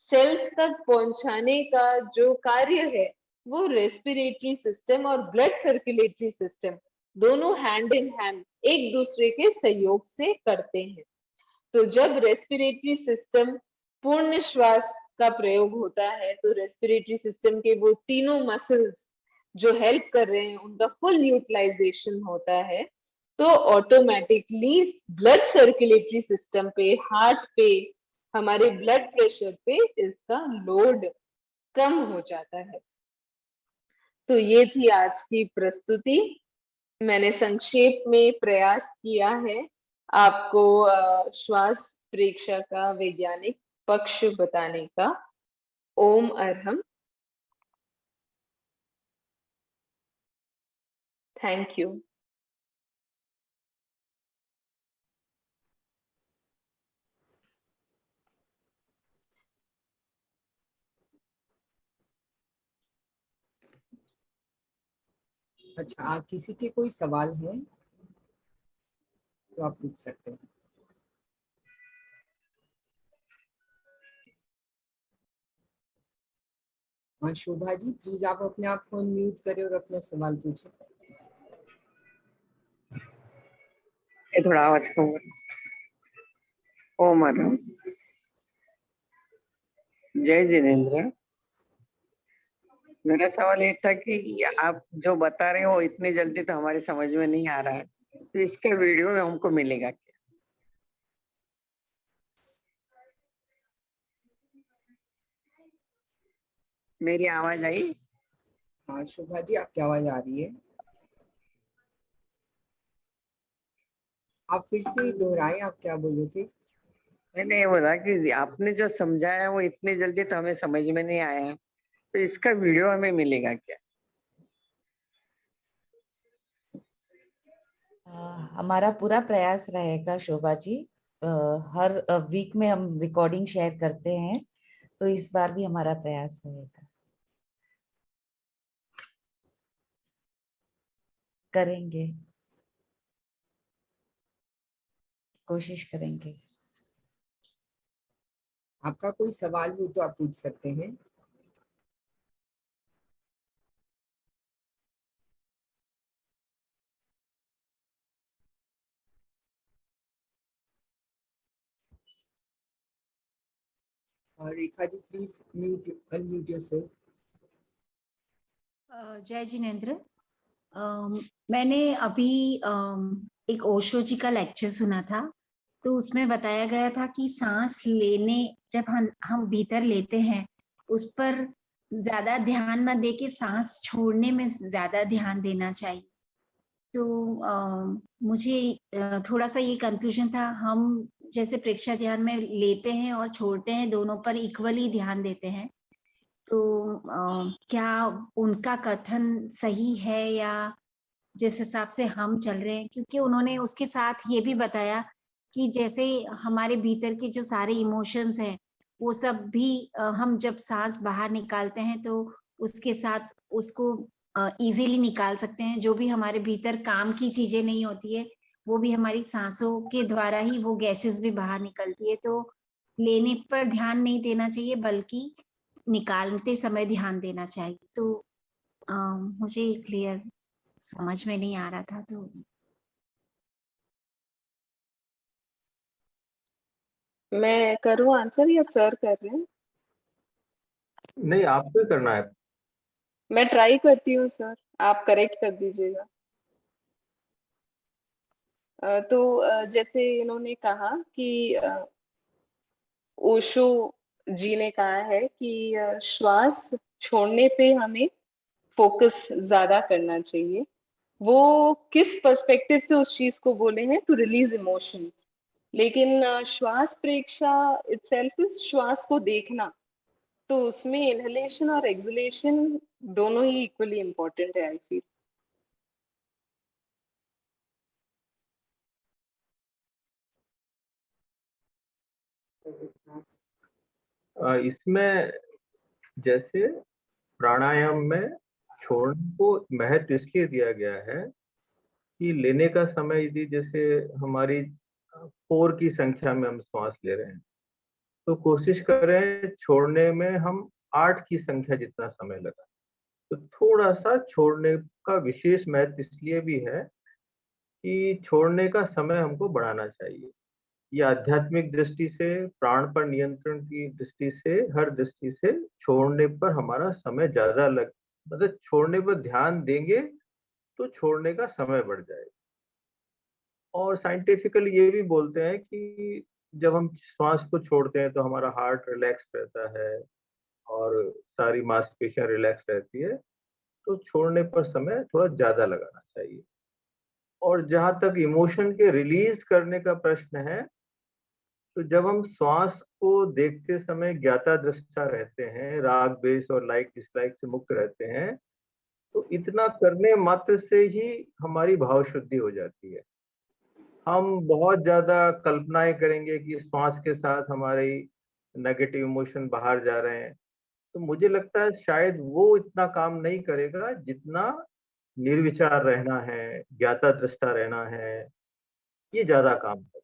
सेल्स तक पहुंचाने का जो कार्य है वो रेस्पिरेटरी सिस्टम और ब्लड सर्कुलेटरी सिस्टम दोनों हैंड इन हैंड एक दूसरे के सहयोग से करते हैं। तो जब रेस्पिरेटरी सिस्टम पूर्ण श्वास का प्रयोग होता है तो रेस्पिरेटरी सिस्टम के वो तीनों मसल्स जो हेल्प कर रहे हैं उनका फुल यूटिलाइजेशन होता है, तो ऑटोमेटिकली ब्लड सर्कुलेटरी सिस्टम पे, हार्ट पे, हमारे ब्लड प्रेशर पे इसका लोड कम हो जाता है। तो ये थी आज की प्रस्तुति। मैंने संक्षेप में प्रयास किया है आपको श्वास परीक्षा का वैज्ञानिक पक्ष बताने का। ओम अरहम। Thank you. अच्छा, आप किसी के कोई सवाल है तो आप पूछ सकते हैं। हाँ शोभा जी, प्लीज आप अपने आप को अनम्यूट करें और अपना सवाल पूछें। ये थोड़ा आवाज कम करो। ओम अरहम। जय जिनेन्द्र। मेरा सवाल ये था कि आप जो बता रहे हो इतनी जल्दी तो हमारी समझ में नहीं आ रहा है, तो इसका वीडियो हमको मिलेगा क्या? मेरी आवाज आई? हाँ शोभा जी, आपकी आवाज आ रही है। आप फिर से दोहराएं, आप क्या बोल रहे थे? मैंने ये बोला कि आपने जो समझाया वो इतनी जल्दी तो हमें समझ में नहीं आया, तो इसका वीडियो हमें मिलेगा क्या? हमारा पूरा प्रयास रहेगा शोभा जी। हर वीक में हम रिकॉर्डिंग शेयर करते हैं, तो इस बार भी हमारा प्रयास रहेगा, करेंगे, कोशिश करेंगे। आपका कोई सवाल हो तो आप पूछ सकते हैं। और Rekha ji please unmute yourself. जय जिनेन्द्र। मैंने अभी एक ओशो जी का लेक्चर सुना था, तो उसमें बताया गया था कि सांस लेने जब हम भीतर लेते हैं उस पर ज्यादा ध्यान न दे के सांस छोड़ने में ज्यादा ध्यान देना चाहिए। तो मुझे थोड़ा सा ये कंफ्यूजन था, हम जैसे प्रेक्षा ध्यान में लेते हैं और छोड़ते हैं, दोनों पर इक्वली ध्यान देते हैं, तो क्या उनका कथन सही है या जिस हिसाब से हम चल रहे हैं? क्योंकि उन्होंने उसके साथ ये भी बताया कि जैसे हमारे भीतर के जो सारे इमोशंस हैं वो सब भी हम जब सांस बाहर निकालते हैं तो उसके साथ उसको इजीली निकाल सकते हैं। जो भी हमारे भीतर काम की चीजें नहीं होती है, वो भी हमारी सांसों के द्वारा ही वो गैसेस भी बाहर निकलती है। तो लेने पर ध्यान नहीं देना चाहिए, बल्कि निकालते समय ध्यान देना चाहिए। तो मुझे क्लियर समझ में नहीं आ रहा था। तो मैं करूँ आंसर या सर कर रहे हैं? नहीं, आपको ही करना है। मैं ट्राई करती हूँ सर, आप करेक्ट कर दीजिएगा। तो जैसे इन्होंने कहा कि ओशो जी ने कहा है कि श्वास छोड़ने पे हमें फोकस ज्यादा करना चाहिए। वो किस पर्सपेक्टिव से उस चीज को बोले हैं? To release emotions. लेकिन श्वास प्रेक्षा इटसेल्फ इज श्वास को देखना, तो उसमें इनहेलेशन और एक्सहेलेशन दोनों ही इक्वली इम्पोर्टेंट है आई फील। इसमें जैसे प्राणायाम में छोड़ने को महत्व इसलिए दिया गया है कि लेने का समय यदि जैसे हमारी 4 की संख्या में हम श्वास ले रहे हैं, तो कोशिश करें छोड़ने में हम 8 की संख्या जितना समय लगा। तो थोड़ा सा छोड़ने का विशेष महत्व इसलिए भी है कि छोड़ने का समय हमको बढ़ाना चाहिए। ये आध्यात्मिक दृष्टि से, प्राण पर नियंत्रण की दृष्टि से, हर दृष्टि से छोड़ने पर हमारा समय ज्यादा मतलब छोड़ने पर ध्यान देंगे तो छोड़ने का समय बढ़ जाएगा। और साइंटिफिकली ये भी बोलते हैं कि जब हम श्वास को छोड़ते हैं तो हमारा हार्ट रिलैक्स रहता है और सारी मांसपेशियां रिलैक्स रहती है, तो छोड़ने पर समय थोड़ा ज्यादा लगाना चाहिए। और जहां तक इमोशन के रिलीज करने का प्रश्न है, तो जब हम श्वास को देखते समय ज्ञाता दृष्टा रहते हैं, राग द्वेष और लाइक डिसलाइक से मुक्त रहते हैं, तो इतना करने मात्र से ही हमारी भाव शुद्धि हो जाती है। हम बहुत ज्यादा कल्पनाएं करेंगे कि श्वास के साथ हमारी नेगेटिव इमोशन बाहर जा रहे हैं, तो मुझे लगता है शायद वो इतना काम नहीं करेगा जितना निर्विचार रहना है, ज्ञाता दृष्टा रहना है, ये ज्यादा काम करता है।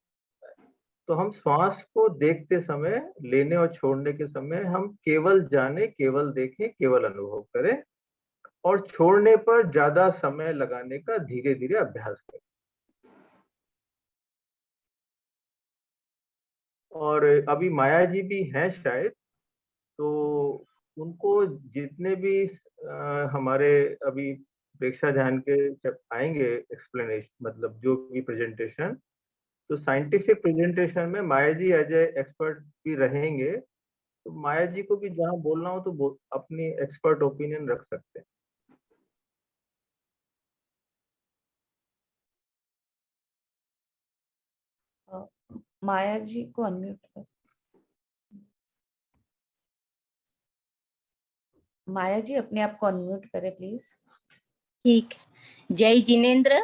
तो हम श्वास को देखते समय, लेने और छोड़ने के समय हम केवल जाने, केवल देखें, केवल अनुभव करें और छोड़ने पर ज्यादा समय लगाने का धीरे धीरे अभ्यास करें। और अभी माया जी भी हैं शायद, तो उनको जितने भी हमारे अभी प्रेक्षा ध्यान के जब आएंगे एक्सप्लेनेशन, मतलब जो भी प्रेजेंटेशन, तो साइंटिफिक प्रेजेंटेशन में माया जी एज ए एक्सपर्ट भी रहेंगे। तो माया जी को भी जहाँ बोलना हो तो अपनी एक्सपर्ट ओपिनियन रख सकते हैं। माया जी को अनम्यूट कर। माया जी अपने आप को अनम्यूट करें प्लीज। ठीक। जय जिनेंद्र।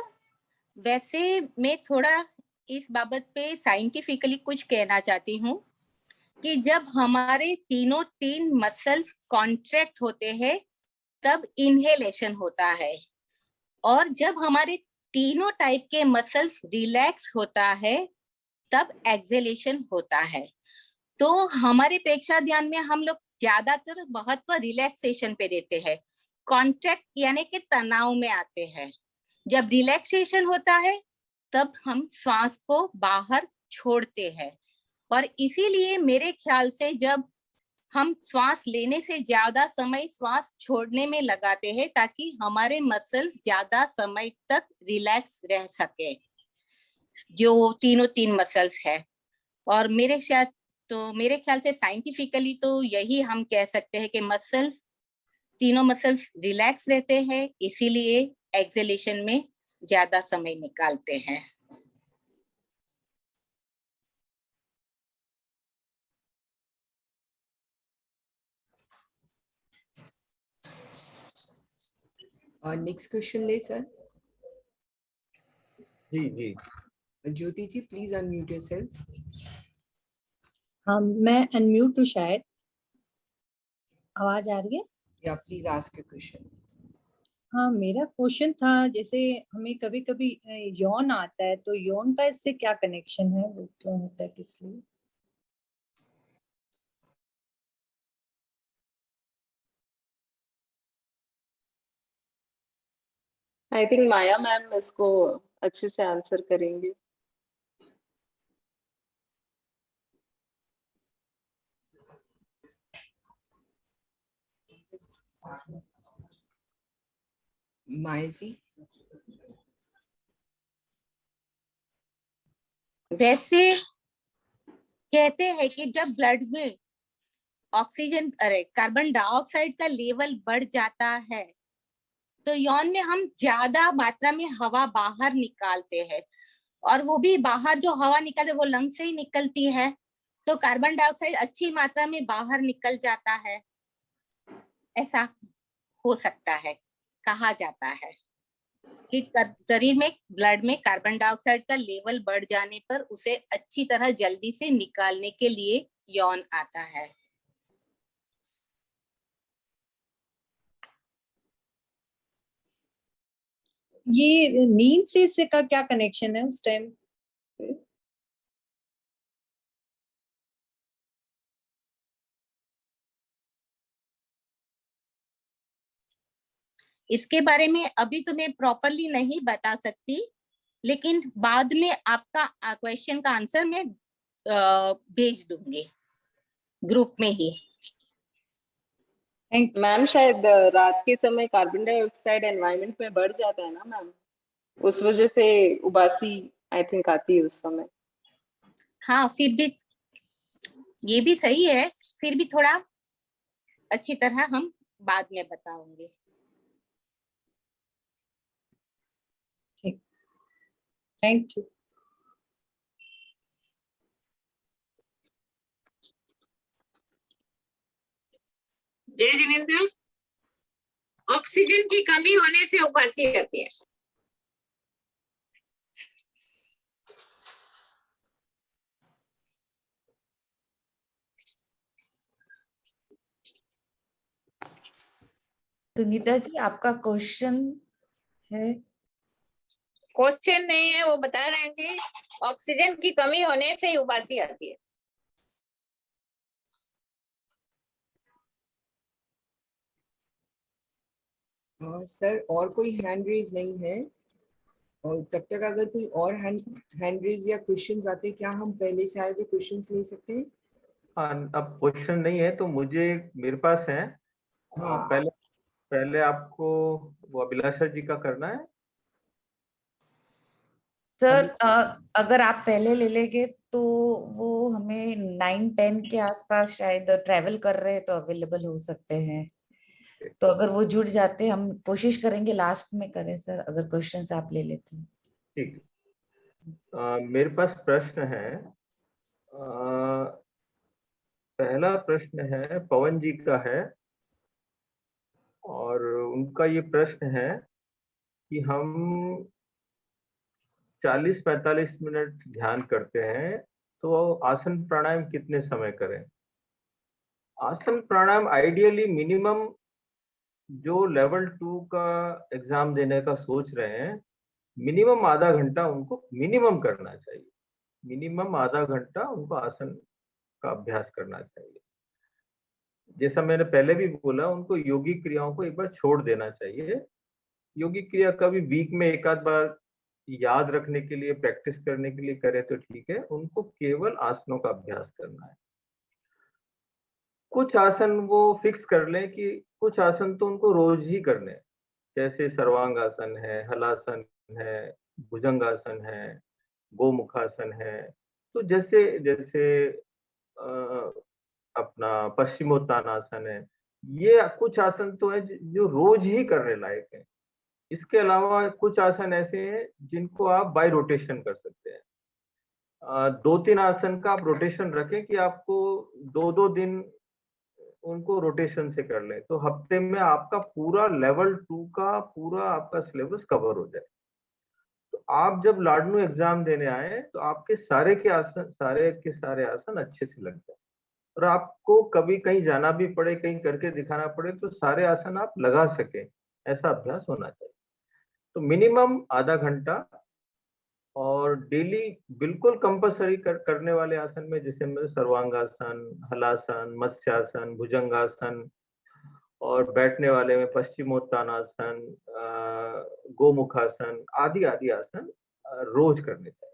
वैसे मैं थोड़ा इस बाबत पे साइंटिफिकली कुछ कहना चाहती हूँ कि जब हमारे तीन मसल्स कॉन्ट्रैक्ट होते हैं तब इनहेलेशन होता है, और जब हमारे तीनों टाइप के मसल्स रिलैक्स होता है तब एक्सहेलेशन होता है। तो हमारे प्रेक्षा ध्यान में हम लोग ज्यादातर महत्व रिलैक्सेशन पे देते हैं। कॉन्ट्रैक्ट यानी कि तनाव में आते हैं। जब रिलैक्सेशन होता है तब हम श्वास को बाहर छोड़ते हैं, और इसीलिए मेरे ख्याल से जब हम श्वास लेने से ज्यादा समय श्वास छोड़ने में लगाते हैं ताकि हमारे मसल्स ज्यादा समय तक रिलैक्स रह सके, जो तीन मसल्स है। और मेरे ख्याल से साइंटिफिकली तो यही हम कह सकते हैं कि तीनों मसल्स रिलैक्स रहते हैं, इसीलिए एक्सहेलेशन में ज्यादा समय निकालते हैं। और नेक्स्ट क्वेश्चन ले सर। जी जी। Jyoti ji please unmute yourself. हाँ, मैं अनम्यूट हूँ शायद। आवाज आ रही है? या प्लीज आस्क योर क्वेश्चन। हाँ, मेरा क्वेश्चन था, जैसे हमें कभी कभी यौन आता है, तो यौन का इससे क्या कनेक्शन है, वो क्यों होता है, किस लिए? आई थिंक माया मैम इसको अच्छे से आंसर करेंगे। माया जी। वैसे कहते हैं कि जब ब्लड में ऑक्सीजन कार्बन डाइऑक्साइड का लेवल बढ़ जाता है तो यौन में हम ज्यादा मात्रा में हवा बाहर निकालते हैं, और वो भी बाहर जो हवा निकलती है वो लंग से ही निकलती है, तो कार्बन डाइऑक्साइड अच्छी मात्रा में बाहर निकल जाता है। ऐसा हो सकता है, कहा जाता है कि शरीर में ब्लड में कार्बन डाइऑक्साइड का लेवल बढ़ जाने पर उसे अच्छी तरह जल्दी से निकालने के लिए यौन आता है। ये नींद से इससे का क्या कनेक्शन है उस टाइम? इसके बारे में अभी तो मैं प्रॉपरली नहीं बता सकती, लेकिन बाद में आपका क्वेश्चन का आंसर मैं भेज दूंगी ग्रुप में ही। मैम शायद रात के समय कार्बन डाइऑक्साइड एनवायरनमेंट में बढ़ जाता है ना मैम, उस वजह से उबासी आई थिंक आती है उस समय। हाँ, फिर भी ये भी सही है, फिर भी थोड़ा अच्छी तरह हम बाद में बताऊंगे। Thank you. जय जिनेंद्र, ऑक्सीजन की कमी होने से उबासी आती है। सुनीता जी, आपका क्वेश्चन है? क्वेश्चन नहीं है, वो बता रहे हैं कि ऑक्सीजन की कमी होने से उबासी आती है। सर, और कोई हैंड रेज नहीं है, और तब तक अगर कोई और हैंड रेज या क्वेश्चंस आते, क्या हम पहले से आए हुए क्वेश्चंस ले सकते हैं? हाँ, अब क्वेश्चन नहीं है तो मुझे मेरे पास है। हाँ। पहले आपको वो अभिलाषा जी का करना है। सर, अगर आप पहले ले लेंगे तो वो हमें 9-10 के आसपास शायद ट्रैवल कर रहे हैं तो अवेलेबल हो सकते हैं। तो अगर वो जुड़ जाते, हम कोशिश करेंगे लास्ट में करें सर, अगर क्वेश्चंस आप ले लेते हैं। ठीक। मेरे पास प्रश्न है। पहला प्रश्न है पवन जी का है, और उनका ये प्रश्न है कि हम 40-45 मिनट ध्यान करते हैं, तो आसन प्राणायाम कितने समय करें? आसन प्राणायाम आइडियली मिनिमम, जो लेवल 2 का एग्जाम देने का सोच रहे हैं, मिनिमम आधा घंटा उनको मिनिमम करना चाहिए। मिनिमम आधा घंटा उनको आसन का अभ्यास करना चाहिए। जैसा मैंने पहले भी बोला, उनको योगी क्रियाओं को एक बार छोड़ देना चाहिए। योगी क्रिया कभी वीक में एक आध बार याद रखने के लिए, प्रैक्टिस करने के लिए करे तो ठीक है, उनको केवल आसनों का अभ्यास करना है। कुछ आसन वो फिक्स कर लें कि कुछ आसन तो उनको रोज ही करने हैं, जैसे सर्वांगासन है, हलासन है, भुजंगासन है, गोमुखासन है। तो जैसे जैसे अपना पश्चिमोत्तानासन है, ये कुछ आसन तो है जो रोज ही करने लायक है। इसके अलावा कुछ आसन ऐसे हैं जिनको आप बाय रोटेशन कर सकते हैं। 2-3 आसन का आप रोटेशन रखें कि आपको 2-2 दिन उनको रोटेशन से कर लें, तो हफ्ते में आपका पूरा लेवल 2 का पूरा आपका सिलेबस कवर हो जाए। तो आप जब लाडनू एग्जाम देने आए तो आपके सारे के सारे आसन अच्छे से लग जाए, और आपको कभी कहीं जाना भी पड़े, कहीं करके दिखाना पड़े, तो सारे आसन आप लगा सके। ऐसा अभ्यास होना चाहिए। तो मिनिमम आधा घंटा, और डेली बिल्कुल कंपलसरी करने वाले आसन में जैसे में सर्वांगासन, हलासन, मत्स्यासन, भुजंगासन, और बैठने वाले में पश्चिमोत्तानासन, गोमुखासन आदि आदि आसन रोज करने चाहिए।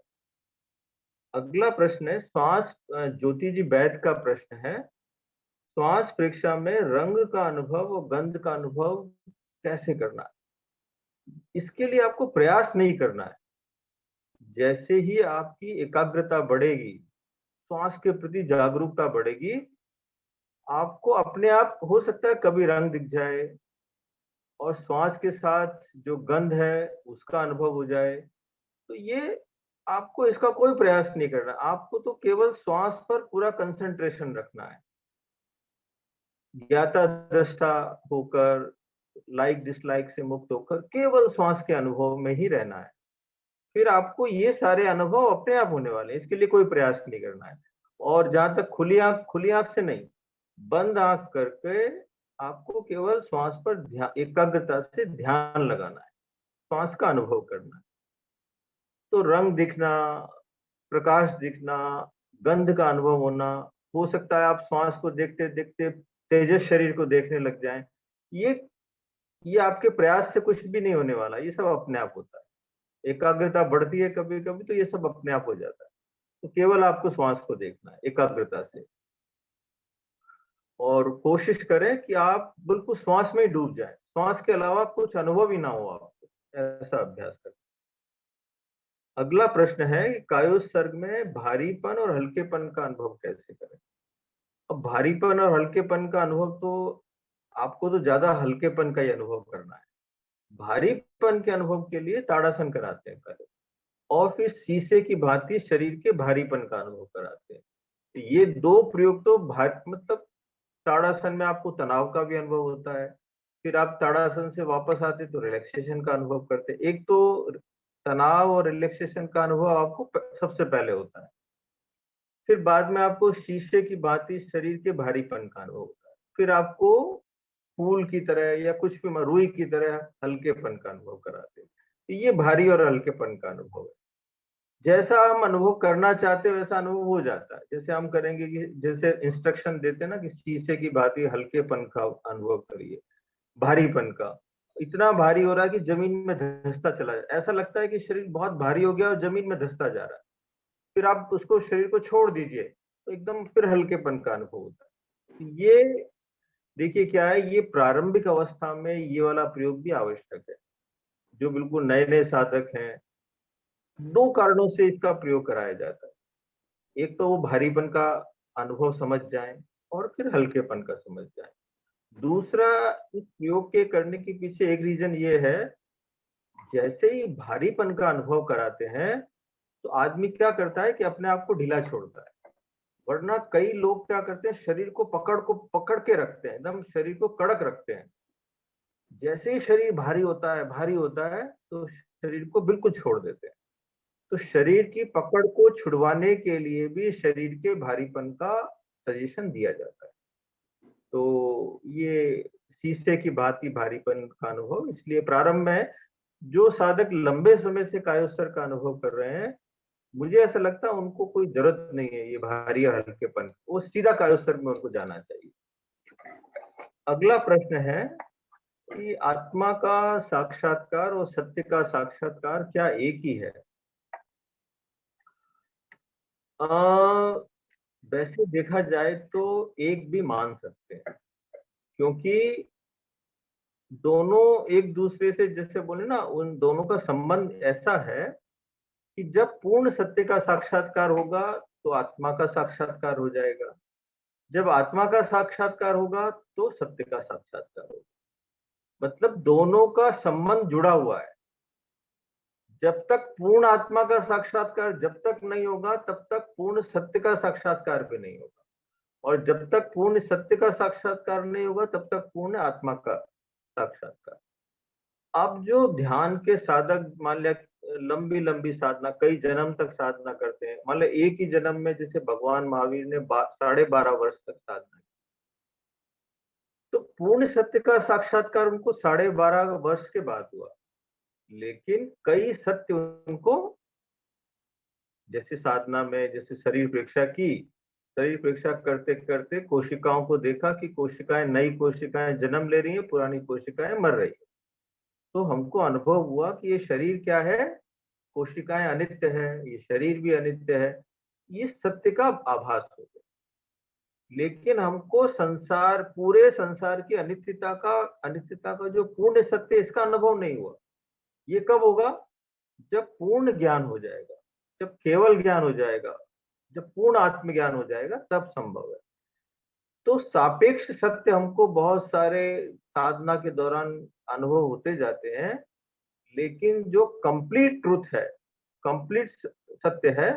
अगला प्रश्न है श्वास, ज्योति जी बैद का प्रश्न है, श्वास परीक्षा में रंग का अनुभव और गंध का अनुभव कैसे करना है? इसके लिए आपको प्रयास नहीं करना है। जैसे ही आपकी एकाग्रता बढ़ेगी, श्वास के प्रति जागरूकता बढ़ेगी, आपको अपने आप हो सकता है कभी रंग दिख जाए और श्वास के साथ जो गंध है उसका अनुभव हो जाए। तो ये आपको इसका कोई प्रयास नहीं करना, आपको तो केवल श्वास पर पूरा कंसंट्रेशन रखना है। ज्ञाता दृष्टा होकर, लाइक डिसलाइक से मुक्त होकर केवल श्वास के अनुभव में ही रहना है। फिर आपको ये सारे अनुभव अपने आप होने वाले हैं, इसके लिए कोई प्रयास नहीं करना है। और जहां तक खुली आंख से नहीं, बंद आंख करके आपको केवल श्वास पर एकाग्रता से ध्यान लगाना है, श्वास का अनुभव करना है। तो रंग दिखना, प्रकाश दिखना, गंध का अनुभव होना, हो सकता है आप श्वास को देखते देखते तेजस शरीर को देखने लग जाएं। ये आपके प्रयास से कुछ भी नहीं होने वाला, ये सब अपने आप होता है। एकाग्रता बढ़ती है कभी कभी तो ये सब अपने आप हो जाता है। तो केवल आपको श्वास को देखना है एकाग्रता से, और कोशिश करें कि आप बिल्कुल श्वास में ही डूब जाएं, श्वास के अलावा कुछ अनुभव ही ना हो आपको, ऐसा अभ्यास करें। अगला प्रश्न है कि कायोत्सर्ग में भारीपन और हल्केपन का अनुभव कैसे करें? अब भारीपन और हल्केपन का अनुभव तो आपको तो ज्यादा हल्केपन का ही अनुभव करना है। भारीपन के अनुभव के लिए ताड़ासन कराते हैं पहले, और फिर शीशे की भांति शरीर के भारीपन का अनुभव कराते हैं। तो ये दो प्रयोग तो मतलब ताड़ासन में आपको तनाव का भी अनुभव होता है, फिर आप ताड़ासन से वापस आते तो रिलैक्सेशन का अनुभव करते। एक तो तनाव और रिलैक्सेशन का अनुभव आपको सबसे पहले होता है, फिर बाद में आपको शीशे की भांति शरीर के भारीपन का अनुभव होता है, फिर आपको फूल की तरह या कुछ भी रुई की तरह हल्केपन का अनुभव कराते हैं। तो ये भारी और हल्केपन का अनुभव है। जैसा हम अनुभव करना चाहते हैं वैसा अनुभव हो जाता है। जैसे हम करेंगे कि जैसे इंस्ट्रक्शन देते हैं ना कि शीशे की भांति हल्केपन का अनुभव करिए, भारीपन का, इतना भारी हो रहा है कि जमीन में धंसता चला जाए, ऐसा लगता है कि शरीर बहुत भारी हो गया और जमीन में धंसता जा रहा है। फिर आप उसको शरीर को छोड़ दीजिए तो एकदम फिर हल्केपन का अनुभव होता है। ये देखिए क्या है, ये प्रारंभिक अवस्था में ये वाला प्रयोग भी आवश्यक है। जो बिल्कुल नए नए साधक हैं, दो कारणों से इसका प्रयोग कराया जाता है। एक तो वो भारीपन का अनुभव समझ जाएं और फिर हल्केपन का समझ जाएं। दूसरा, इस प्रयोग के करने के पीछे एक रीजन ये है, जैसे ही भारीपन का अनुभव कराते हैं तो आदमी क्या करता है कि अपने आप को ढीला छोड़ता है। वरना कई लोग क्या करते हैं, शरीर को पकड़ के रखते हैं, एकदम शरीर को कड़क रखते हैं। जैसे ही शरीर भारी होता है तो शरीर को बिल्कुल छोड़ देते हैं। तो शरीर की पकड़ को छुड़वाने के लिए भी शरीर के भारीपन का सजेशन दिया जाता है। तो ये शीशे की भांति भारीपन का अनुभव, इसलिए प्रारंभ में जो साधक लंबे समय से कायोत्सर्ग का अनुभव कर रहे हैं, मुझे ऐसा लगता है उनको कोई जरूरत नहीं है ये भारी और हल्केपन, वो सीधा कायोत्सर्ग में उनको जाना चाहिए। अगला प्रश्न है कि आत्मा का साक्षात्कार और सत्य का साक्षात्कार क्या एक ही है? वैसे देखा जाए तो एक भी मान सकते हैं, क्योंकि दोनों एक दूसरे से, जैसे बोले ना, उन दोनों का संबंध ऐसा है कि जब पूर्ण सत्य का साक्षात्कार होगा तो आत्मा का साक्षात्कार हो जाएगा, जब आत्मा का साक्षात्कार होगा तो सत्य का साक्षात्कार होगा। मतलब दोनों का संबंध जुड़ा हुआ है। जब तक पूर्ण आत्मा का साक्षात्कार जब तक नहीं होगा तब तक पूर्ण सत्य का साक्षात्कार भी नहीं होगा, और जब तक पूर्ण सत्य का साक्षात्कार नहीं होगा तब तक पूर्ण आत्मा का साक्षात्कार। अब जो ध्यान के साधक मान लिया लंबी लंबी साधना, कई जन्म तक साधना करते हैं, मान लिया एक ही जन्म में, जैसे भगवान महावीर ने 12.5 वर्ष तक साधना की, तो पूर्ण सत्य का साक्षात्कार उनको 12.5 वर्ष के बाद हुआ, लेकिन कई सत्य उनको, जैसे साधना में जैसे शरीर परीक्षा की, शरीर परीक्षा करते करते कोशिकाओं को देखा कि कोशिकाएं, नई कोशिकाएं जन्म ले रही हैं, पुरानी कोशिकाएं मर रही हैं। तो हमको अनुभव हुआ कि ये शरीर क्या है, कोशिकाएं अनित्य है, ये शरीर भी अनित्य है। ये सत्य का आभास हो गया, लेकिन हमको संसार, पूरे संसार की अनित्यता का जो पूर्ण सत्य, इसका अनुभव नहीं हुआ। ये कब होगा? जब पूर्ण ज्ञान हो जाएगा, जब केवल ज्ञान हो जाएगा, जब पूर्ण आत्मज्ञान हो जाएगा, तब संभव है। तो सापेक्ष सत्य हमको बहुत सारे साधना के दौरान अनुभव होते जाते हैं, लेकिन जो कंप्लीट ट्रुथ है, कंप्लीट सत्य है,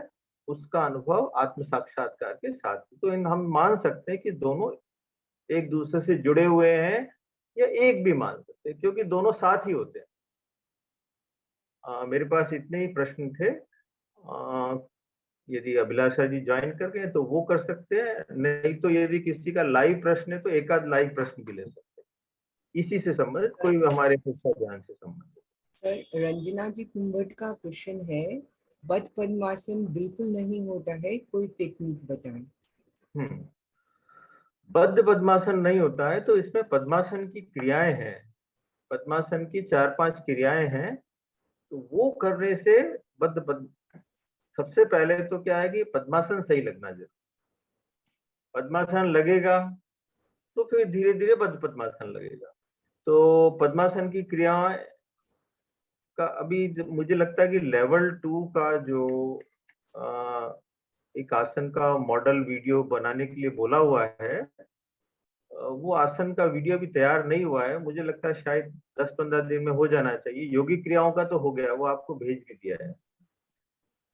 उसका अनुभव आत्म साक्षात्कार के साथ। तो हम मान सकते हैं कि दोनों एक दूसरे से जुड़े हुए हैं, या एक भी मान सकते हैं, क्योंकि दोनों साथ ही होते हैं। मेरे पास इतने ही प्रश्न थे। यदि अभिलाषा जी ज्वाइन कर गए तो वो कर सकते हैं, नहीं तो यदि किसी का लाइव प्रश्न है तो एक आध लाइव प्रश्न भी ले सकते हैं, इसी से संबंधित, कोई हमारे शिक्षा ज्ञान से संबंधित। सर, रंजना जी कुंभट का क्वेश्चन है, बद्ध पद्मासन बिल्कुल नहीं होता है, कोई टेक्निक बताएं। बद्ध पद्मासन नहीं होता है, तो इसमें पद्मासन की क्रियाएं हैं, पद्मासन की 4-5 क्रियाएं हैं, तो वो करने से सबसे पहले तो क्या है कि पद्मासन सही लगना जरूरी। पद्मासन लगेगा तो फिर धीरे धीरे बद्ध पद्मासन लगेगा। तो पद्मासन की क्रियाएं का अभी मुझे लगता है कि लेवल 2 का जो एक आसन का मॉडल वीडियो बनाने के लिए बोला हुआ है, वो आसन का वीडियो भी तैयार नहीं हुआ है। मुझे लगता है शायद 10-15 दिन में हो जाना चाहिए। योगी क्रियाओं का तो हो गया, वो आपको भेज भी दिया है,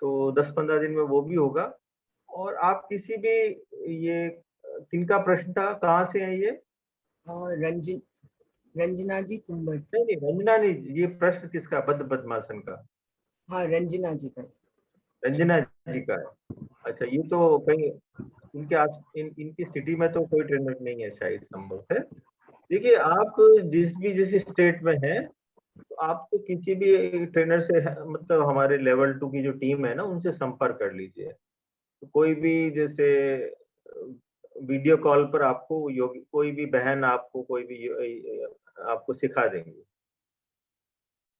तो 10-15 दिन में वो भी होगा। और आप किसी भी, ये किनका प्रश्न था, कहाँ से है ये? रंजना जी कुंभट। नहीं, रंजना नहीं, ये प्रश्न किसका? बद्ध पद्मासन का? हाँ, रंजना जी का। रंजना जी का है। अच्छा, ये तो कहीं इनकी सिटी में तो कोई ट्रेनर नहीं है शायद, संभव है। देखिए, आप जिस स्टेट में हैं, तो आप तो किसी भी ट्रेनर से, मतलब हमारे लेवल 2 की जो टीम है ना, उनसे संपर्क कर लीजिए। तो कोई भी, जैसे वीडियो कॉल पर आपको कोई भी बहन आपको आपको सिखा देंगे।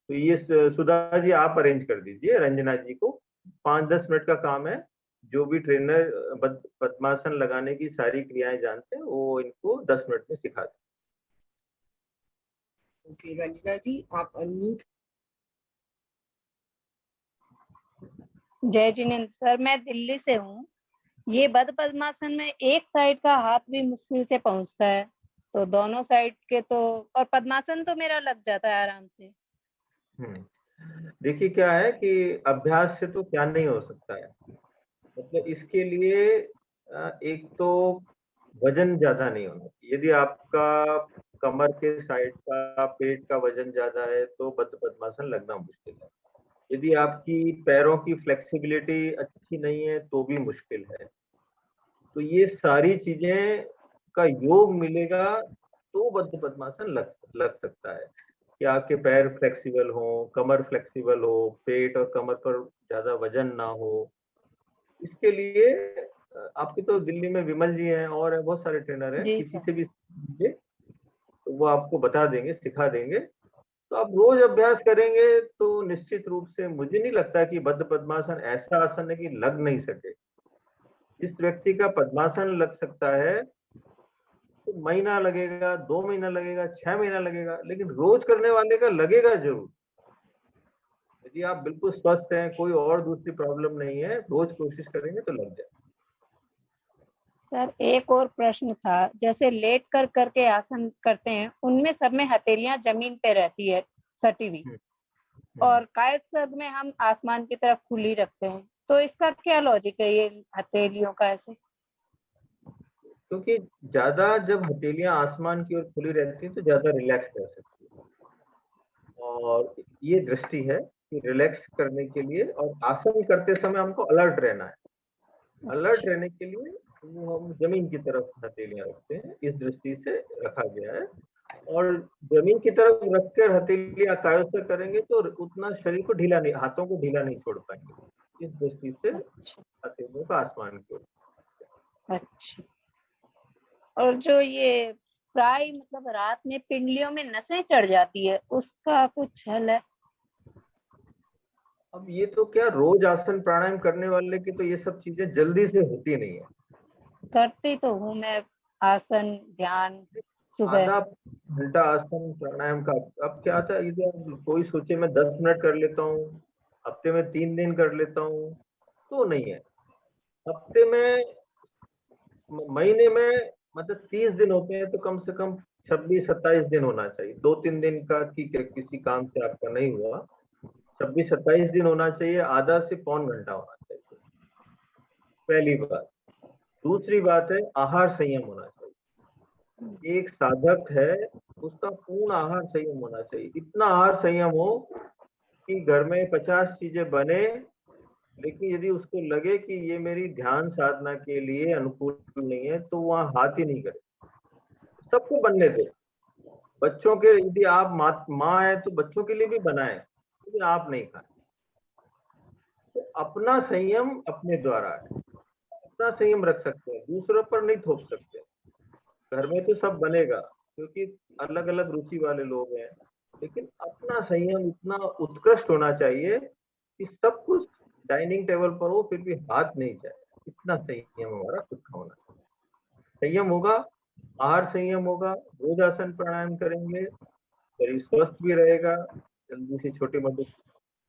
तो ये सुधा जी आप अरेंज कर दीजिए रंजना जी को, 5-10 मिनट का काम है। जो भी ट्रेनर पद्मासन लगाने की सारी क्रियाएं जानते हैं, वो इनको 10 मिनट में सिखा दें। ओके, रंजना जी आप अनम्यूट। जय जिनेंद्र सर, मैं दिल्ली से हूँ। ये बद्ध पद्मासन में एक साइड का हाथ भी मुश्किल से पहुंचता है, तो दोनों साइड के तो, और पद्मासन तो मेरा लग जाता है आराम से। देखिए, क्या है कि अभ्यास से तो क्या नहीं हो सकता है, मतलब इसके लिए एक तो वजन ज्यादा नहीं होना चाहिए। यदि आपका कमर के साइड का, पेट का वजन ज्यादा है तो बद्ध पद्मासन लगना मुश्किल है। यदि आपकी पैरों की फ्लेक्सिबिलिटी अच्छी नहीं है तो भी मुश्किल है। तो ये सारी चीजें का योग मिलेगा तो बद्ध पद्मासन लग सकता है, कि आपके पैर फ्लेक्सिबल हो, कमर फ्लेक्सिबल हो, पेट और कमर पर ज्यादा वजन ना हो। इसके लिए आपके तो दिल्ली में विमल जी हैं और बहुत सारे ट्रेनर हैं, किसी से भी तो वो आपको बता देंगे, सिखा देंगे। तो आप रोज अभ्यास करेंगे तो निश्चित रूप से मुझे नहीं लगता कि बद्ध पद्मासन ऐसा आसन है कि लग नहीं सके। जिस व्यक्ति का पद्मासन लग सकता है तो महीना लगेगा, 2 महीना लगेगा, 6 महीना लगेगा, लेकिन रोज करने वाले का लगेगा जरूर। यदि आप बिल्कुल स्वस्थ हैं, कोई और दूसरी प्रॉब्लम नहीं है, रोज कोशिश करेंगे तो लग जाए। सर, एक और प्रश्न था, जैसे लेट कर करके आसन करते हैं, उनमें सब में हथेलियां जमीन पे रहती है सटी हुई, और कायद सर्द में हम आसमान की तरफ खुली रखते हैं, तो इसका क्या लॉजिक है ये हथेलियों का ऐसे? क्योंकि ज्यादा जब हथेलियां आसमान की ओर खुली रहती है तो ज्यादा रिलैक्स रह सकती है, और ये दृष्टि है कि रिलैक्स करने के लिए और आसन करते समय हमको अलर्ट रहना है। अलर्ट रहने के लिए वो हम जमीन की तरफ हथेलियां रखते हैं, इस दृष्टि से रखा गया है। और जमीन की तरफ रखकर हथेलियां कायोस्तर करेंगे तो उतना शरीर को ढीला नहीं, हाथों को ढीला नहीं छोड़ पाएंगे, इस दृष्टि से हथेलियों का आसमान की ओर। अच्छा, और जो ये प्राय मतलब रात में पिंडलियों में नसें चढ़ जाती है, उसका कुछ हल है? अब ये तो क्या, रोज आसन प्राणायाम करने वाले की तो ये सब चीजें जल्दी से होती नहीं है। करती तो हूँ मैं आसन ध्यान सुबह। आधा घंटा आसन प्राणायाम का, अब क्या था, इधर कोई सोचे मैं 10 मिनट कर लेता हूँ, हफ्ते में 3 दिन कर लेता हूँ, तो नहीं है। हफ्ते में, महीने में मतलब 30 दिन होते हैं तो कम से कम 26-27 दिन होना चाहिए। 2-3 दिन का ठीक है, किसी काम से आपका नहीं हुआ, 26-27 दिन होना चाहिए, आधा से पौन घंटा होना चाहिए, पहली बात। दूसरी बात है आहार संयम होना चाहिए। एक साधक है उसका पूर्ण आहार संयम होना चाहिए, इतना आहार संयम हो कि घर में 50 चीजें बने, लेकिन यदि उसको लगे कि ये मेरी ध्यान साधना के लिए अनुकूल नहीं है तो वहां हाथ ही नहीं करे। सबको बनने दे। बच्चों के, यदि आप माँ है तो बच्चों के लिए भी बनाए, लेकिन आप नहीं खाए। तो अपना संयम अपने द्वारा है, अपना संयम रख सकते हैं, दूसरों पर नहीं थोप सकते। घर में तो सब बनेगा क्योंकि अलग अलग रुचि वाले लोग हैं, लेकिन अपना संयम इतना उत्कृष्ट होना चाहिए कि सब कुछ डाइनिंग टेबल पर हो फिर भी हाथ नहीं जाए, इतना संयम हमारा खुद का होना चाहिए। संयम होगा, आहार संयम होगा, रोज आसन प्राणायाम करेंगे, शरीर स्वस्थ भी रहेगा, जल्दी से छोटे मोटे।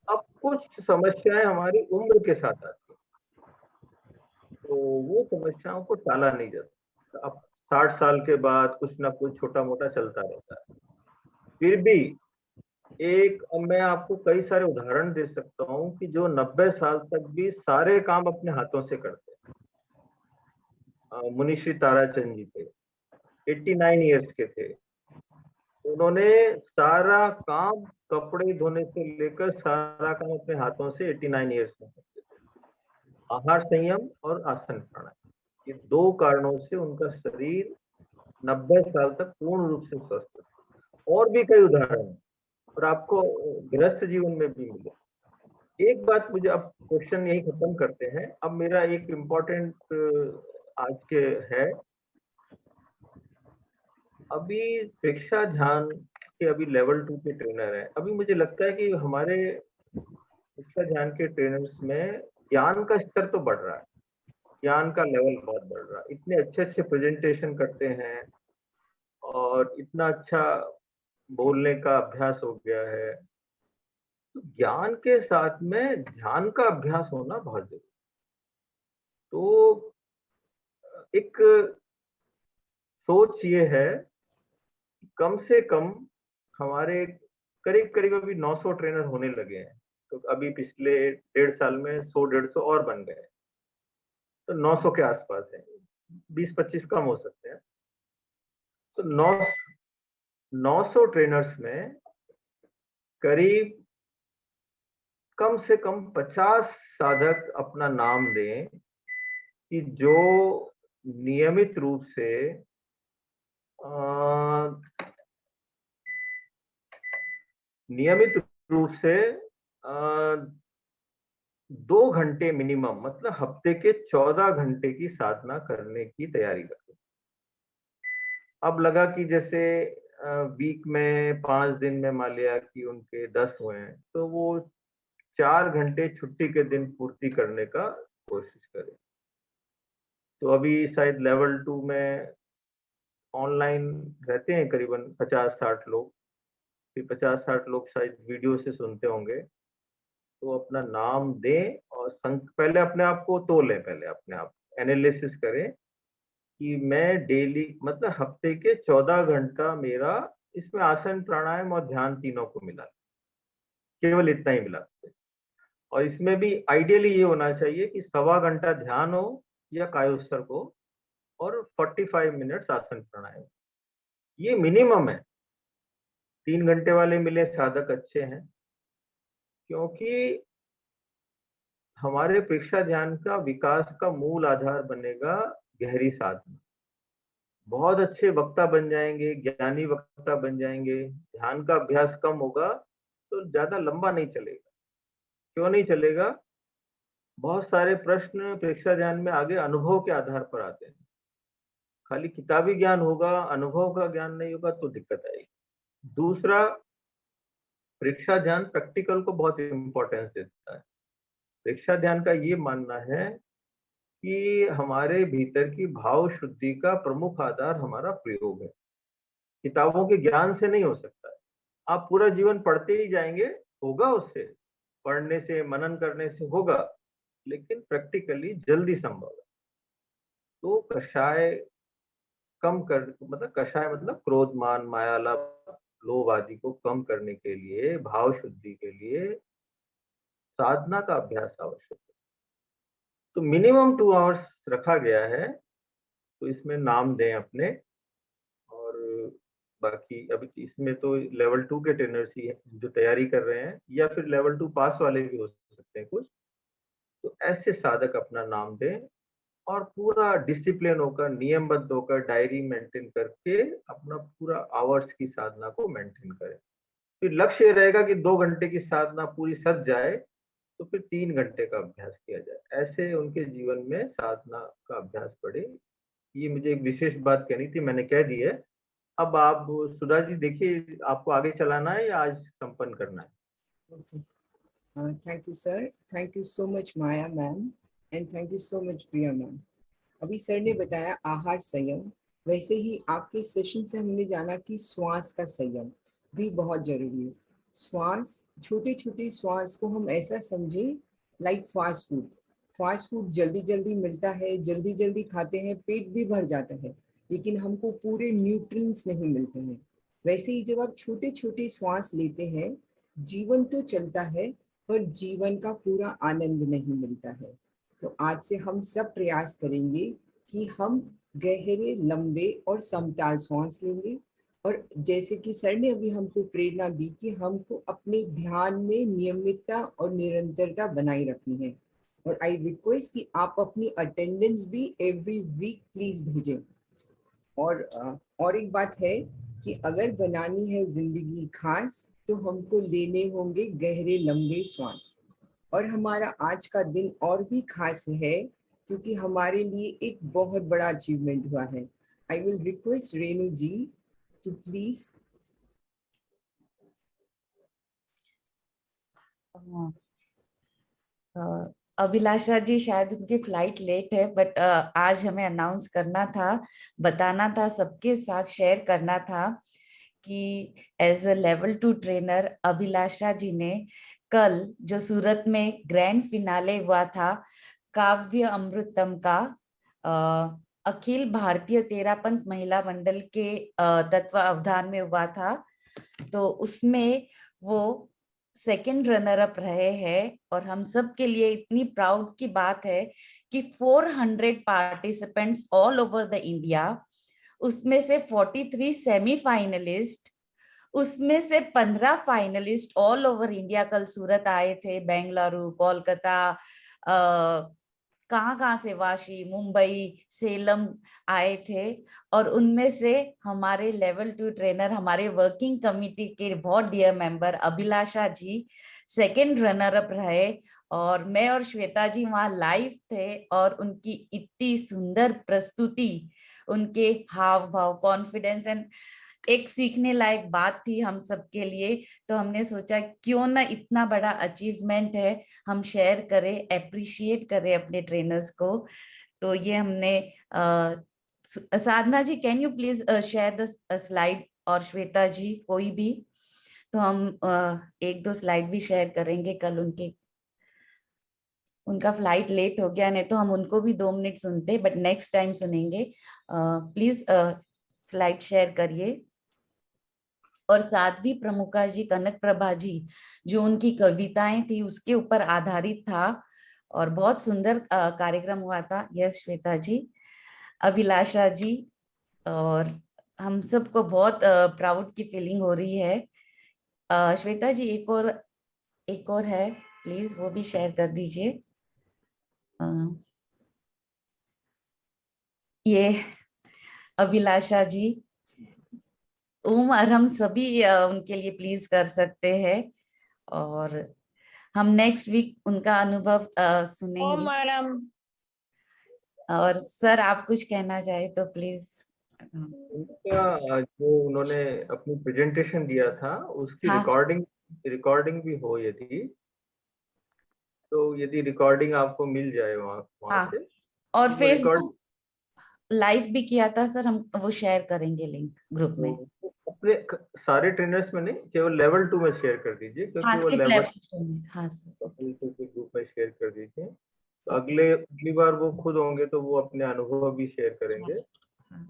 अब कुछ समस्याएं हमारी उम्र के साथ आती है, तो वो समस्याओं को टाला नहीं जा सकता। अब 60 साल के बाद कुछ ना कुछ छोटा मोटा चलता रहता है, फिर भी अब मैं आपको कई सारे उदाहरण दे सकता हूँ कि जो 90 साल तक भी सारे काम अपने हाथों से करते हैं। मुनिश्री ताराचंद जी थे, 89 ईयर्स के थे, उन्होंने सारा काम, कपड़े धोने से लेकर सारा काम अपने हाथों से 89 ईयर्स में करते थे। आहार संयम और आसन प्राणायाम, ये 2 कारणों से उनका शरीर 90 साल तक पूर्ण रूप से स्वस्थ है। और भी कई उदाहरण हैं और आपको गृहस्थ जीवन में भी मिले। एक बात मुझे, अब क्वेश्चन यही खत्म करते हैं। अब मेरा एक इम्पोर्टेंट आज के है, अभी प्रेक्षा ध्यान के अभी लेवल 2 के ट्रेनर हैं। अभी मुझे लगता है कि हमारे प्रेक्षा ध्यान के ट्रेनर्स में ज्ञान का स्तर तो बढ़ रहा है, ज्ञान का लेवल बहुत बढ़ रहा है। इतने अच्छे अच्छे प्रेजेंटेशन करते हैं और इतना अच्छा बोलने का अभ्यास हो गया है। तो ज्ञान के साथ में ध्यान का अभ्यास होना बहुत जरूरी। तो एक सोच ये है, कम से कम हमारे करीब करीब अभी 900 ट्रेनर होने लगे हैं, तो अभी पिछले 1.5 साल में 100-150 और बन गए, तो 900 के आसपास है, 20-25 कम हो सकते हैं। तो 900 ट्रेनर्स में करीब कम से कम 50 साधक अपना नाम दें कि जो नियमित रूप से आ, 2 घंटे मिनिमम, मतलब हफ्ते के 14 घंटे की साधना करने की तैयारी करते। अब लगा कि जैसे वीक में 5 दिन में मान लिया कि उनके 10 हुए हैं, तो वो 4 घंटे छुट्टी के दिन पूर्ति करने का कोशिश करें। तो अभी शायद लेवल 2 में ऑनलाइन रहते हैं करीबन 50-60 लोग, फिर 50-60 लोग शायद वीडियो से सुनते होंगे। तो अपना नाम दें और पहले अपने आप को तोलें, पहले अपने आप एनालिसिस करें कि मैं डेली, मतलब हफ्ते के 14 घंटा मेरा इसमें आसन प्राणायाम और ध्यान तीनों को मिला, केवल इतना ही मिला। और इसमें भी आइडियली ये होना चाहिए कि 1.25 घंटा ध्यान हो या कायोत्सर्ग हो और 45 मिनट्स आसन प्राणायाम, ये मिनिमम है। 3 घंटे वाले मिले साधक अच्छे हैं, क्योंकि हमारे प्रेक्षा ध्यान का विकास का मूल आधार बनेगा गहरी साधना। बहुत अच्छे वक्ता बन जाएंगे, ज्ञानी वक्ता बन जाएंगे, ध्यान का अभ्यास कम होगा तो ज्यादा लंबा नहीं चलेगा। क्यों नहीं चलेगा? बहुत सारे प्रश्न परीक्षा ध्यान में आगे अनुभव के आधार पर आते हैं। खाली किताबी ज्ञान होगा, अनुभव का ज्ञान नहीं होगा तो दिक्कत आएगी। दूसरा, परीक्षा ध्यान प्रैक्टिकल को बहुत इंपॉर्टेंस देता है। परीक्षा ध्यान का ये मानना है कि हमारे भीतर की भाव शुद्धि का प्रमुख आधार हमारा प्रयोग है। किताबों के ज्ञान से नहीं हो सकता है। आप पूरा जीवन पढ़ते ही जाएंगे, होगा उससे, पढ़ने से, मनन करने से होगा, लेकिन प्रैक्टिकली जल्दी संभव है। तो कषाय कम कर, मतलब कषाय मतलब क्रोध, मान, माया, लोभ आदि को कम करने के लिए, भाव शुद्धि के लिए साधना का अभ्यास आवश्यक है। तो मिनिमम 2 आवर्स रखा गया है। तो इसमें नाम दें अपने, और बाकी अभी इसमें तो लेवल 2 के ट्रेनर्स ही जो तैयारी कर रहे हैं, या फिर लेवल 2 पास वाले भी हो सकते हैं कुछ। तो ऐसे साधक अपना नाम दें और पूरा डिसिप्लिन होकर, नियमबद्ध होकर, डायरी मेंटेन करके अपना पूरा आवर्स की साधना को मेंटेन करें। फिर लक्ष्य ये रहेगा कि 2 घंटे की साधना पूरी सज जाए तो फिर 3 घंटे का अभ्यास किया जाए। ऐसे उनके जीवन में साधना का अभ्यास बढ़े। ये मुझे एक विशेष बात कहनी थी, मैंने कह दी है। अब आप सुधा जी देखिए, आपको आगे चलाना है या आज संपन्न करना है? Thank you sir, thank you so much Maya ma'am, and thank you so much Priya ma'am. अभी सर ने बताया आहार संयम, वैसे ही आपके सेशन से हमने जाना कि श्वास का संयम भी बहुत जरूरी है। श्वास, छोटे छोटे श्वास को हम ऐसा समझें like fast food. Fast food जल्दी जल्दी मिलता है, जल्दी जल्दी खाते हैं, पेट भी भर जाता है, लेकिन हमको पूरे न्यूट्रिएंट्स नहीं मिलते हैं। वैसे ही जब आप छोटे छोटे श्वास लेते हैं, जीवन तो चलता है पर जीवन का पूरा आनंद नहीं मिलता है। तो आज से हम सब प्रयास करेंगे कि हम गहरे, लंबे और समताल श्वास लेंगे। और जैसे कि सर ने अभी हमको प्रेरणा दी कि हमको अपने ध्यान में नियमितता और निरंतरता बनाए रखनी है। और आई रिक्वेस्ट कि आप अपनी अटेंडेंस भी एवरी वीक प्लीज भेजें। और एक बात है कि अगर बनानी है जिंदगी खास तो हमको लेने होंगे गहरे लंबे श्वास। और हमारा आज का दिन और भी खास है क्योंकि हमारे लिए एक बहुत बड़ा अचीवमेंट हुआ है। I will request Renu ji to please. Abhilasha ji, शायद उनकी फ्लाइट लेट है, बट आज हमें अनाउंस करना था, बताना था, सबके साथ शेयर करना था कि एज अ लेवल 2 ट्रेनर अभिलाषा जी ने कल जो सूरत में ग्रैंड फिनाले हुआ था काव्य अमृतम का, अखिल भारतीय तेरापंथ महिला मंडल के तत्वावधान में हुआ था, तो उसमें वो सेकंड रनर अप रहे हैं। और हम सब के लिए इतनी प्राउड की बात है कि 400 participants all over the India, उसमें से 43 सेमीफाइनलिस्ट, उसमें से 15 फाइनलिस्ट ऑल ओवर इंडिया कल सूरत आए थे, बेंगलुरु, कोलकाता, कहाँ से, वाशी, मुंबई, सेलम आए थे। और उनमें से हमारे लेवल 2 ट्रेनर, हमारे वर्किंग कमिटी के बहुत डियर मेंबर अभिलाषा जी सेकंड रनर अप रहे। और मैं और श्वेता जी वहां लाइव थे और उनकी इतनी सुंदर प्रस्तुति, उनके हाव भाव, कॉन्फिडेंस एंड एक सीखने लायक बात थी हम सबके लिए। तो हमने सोचा क्यों ना इतना बड़ा अचीवमेंट है हम शेयर करें, अप्रिशिएट करें अपने ट्रेनर्स को। तो ये हमने Sadhana ji, can you please share the slide, और श्वेता जी कोई भी, तो हम 1-2 स्लाइड भी शेयर करेंगे। कल उनका फ्लाइट लेट हो गया, नहीं तो हम उनको भी 2 मिनट सुनते, बट नेक्स्ट टाइम सुनेंगे। प्लीज स्लाइड शेयर करिए। और साध्वी प्रमुखा जी, कनक प्रभा जी, जो उनकी कविताएं थी उसके ऊपर आधारित था और बहुत सुंदर कार्यक्रम हुआ था। यस श्वेता जी, अभिलाषा जी, और हम सबको बहुत प्राउड की फीलिंग हो रही है। श्वेता जी एक और है, प्लीज वो भी शेयर कर दीजिए। ये अभिलाषा जी, ओम और हम सभी उनके लिए प्लीज कर सकते हैं, और हम नेक्स्ट वीक उनका अनुभव सुनेंगे। ओम आराम। और सर आप कुछ कहना चाहे तो प्लीज। उनका जो उन्होंने अपनी प्रेजेंटेशन दिया था उसकी हाँ। रिकॉर्डिंग भी हो, यदि रिकॉर्डिंग आपको मिल जाए वहाँ हाँ, से, और तो वो रिकॉर्ड फेसबुक लाइव भी किया था सर, हम वो शेयर करेंगे लिंक ग्रुप में। अपने सारे ट्रेनर्स में नहीं, केवल लेवल 2 में शेयर कर दीजिए, हाँ, क्योंकि वो सिर्फ लेवल लेवल में। हाँ सर। ग्रुप में शेयर कर दीजिए। तो अगली बार वो खुद होंगे तो वो अपने अनुभव भी शेयर करेंगे।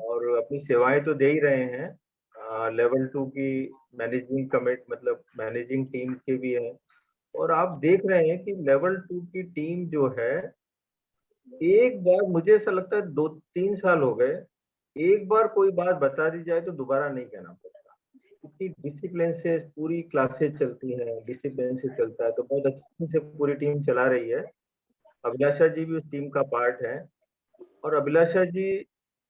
और अपनी सेवाएं तो दे ही रहे हैं, लेवल 2 की मैनेजिंग कमेटी, मतलब मैनेजिंग टीम के भी है। और आप देख रहे हैं कि लेवल 2 की टीम जो है, एक बार, मुझे ऐसा लगता है 2-3 साल हो गए, एक बार कोई बात बता दी जाए तो दोबारा नहीं कहना पड़ता। इतनी डिसिप्लिन से पूरी क्लासेस चलती हैं, डिसिप्लिन से चलता है, तो बहुत अच्छे से पूरी टीम चला रही है। अभिलाषा जी भी उस टीम का पार्ट है। और अभिलाषा जी,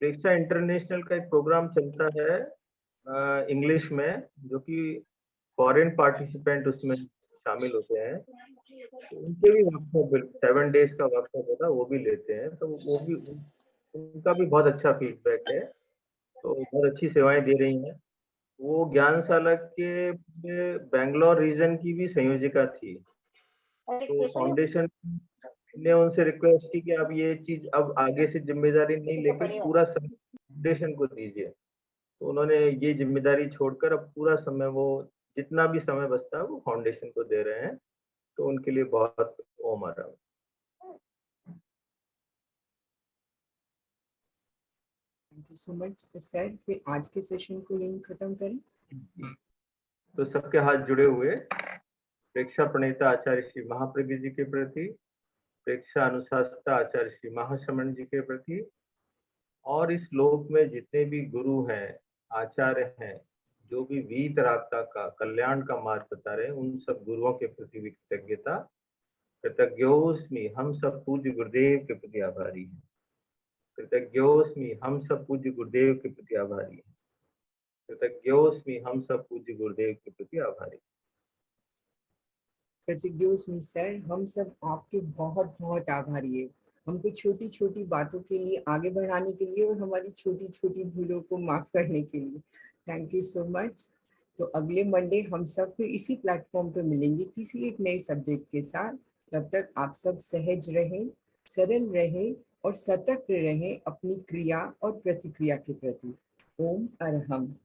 प्रेक्षा इंटरनेशनल का एक प्रोग्राम चलता है इंग्लिश में, जो कि फॉरेन पार्टिसिपेंट उसमें शामिल होते हैं, तो उनके भी वर्कशॉप 7 डेज का वर्कशॉप होता है, वो भी लेते हैं। तो वो भी, उनका भी बहुत अच्छा फीडबैक है, तो बहुत अच्छी सेवाएं दे रही हैं। वो ज्ञानशाला के बेंगलोर रीजन की भी संयोजिका थी। तो फाउंडेशन ने उनसे रिक्वेस्ट की कि आप ये चीज अब आगे से जिम्मेदारी नहीं लेके पूरा फाउंडेशन को दीजिए। तो उन्होंने ये जिम्मेदारी छोड़कर अब पूरा समय, वो जितना भी समय बचता है वो फाउंडेशन को दे रहे हैं। तो उनके लिए बहुत ओम आराम। Thank you so much sir. फिर आज के सेशन को यहीं खत्म करें। तो सबके हाथ जुड़े हुए प्रेक्षा प्रणेता आचार्य श्री महाप्रज्ञ जी के प्रति, प्रेक्षा अनुशासिता आचार्य श्री महाश्रमण जी के प्रति, और इस लोक में जितने भी गुरु हैं, आचार्य हैं, जो भी वीतरागता का, कल्याण का मार्ग बता रहे हैं, उन सब गुरुओं के प्रति भी कृतज्ञता। कृतज्ञोस्मि, हम सब पूज्य गुरुदेव के प्रति आभारी हैं। कृतज्ञोस्मि, हम सब पूज्य गुरुदेव के प्रति आभारी हैं। कृतज्ञोस्मि, हम सब पूज्य गुरुदेव के प्रति आभारी। कृतज्ञोस्मि सर, हम सब आपके बहुत बहुत आभारी है, हमको छोटी छोटी बातों के लिए आगे बढ़ाने के लिए और हमारी छोटी छोटी भूलों को माफ करने के लिए। Thank you so much. तो अगले मंडे हम सब फिर इसी प्लेटफॉर्म पे मिलेंगे किसी एक नए सब्जेक्ट के साथ। तब तक आप सब सहज रहें, सरल रहें और सतर्क रहें अपनी क्रिया और प्रतिक्रिया के प्रति। ओम अरहम।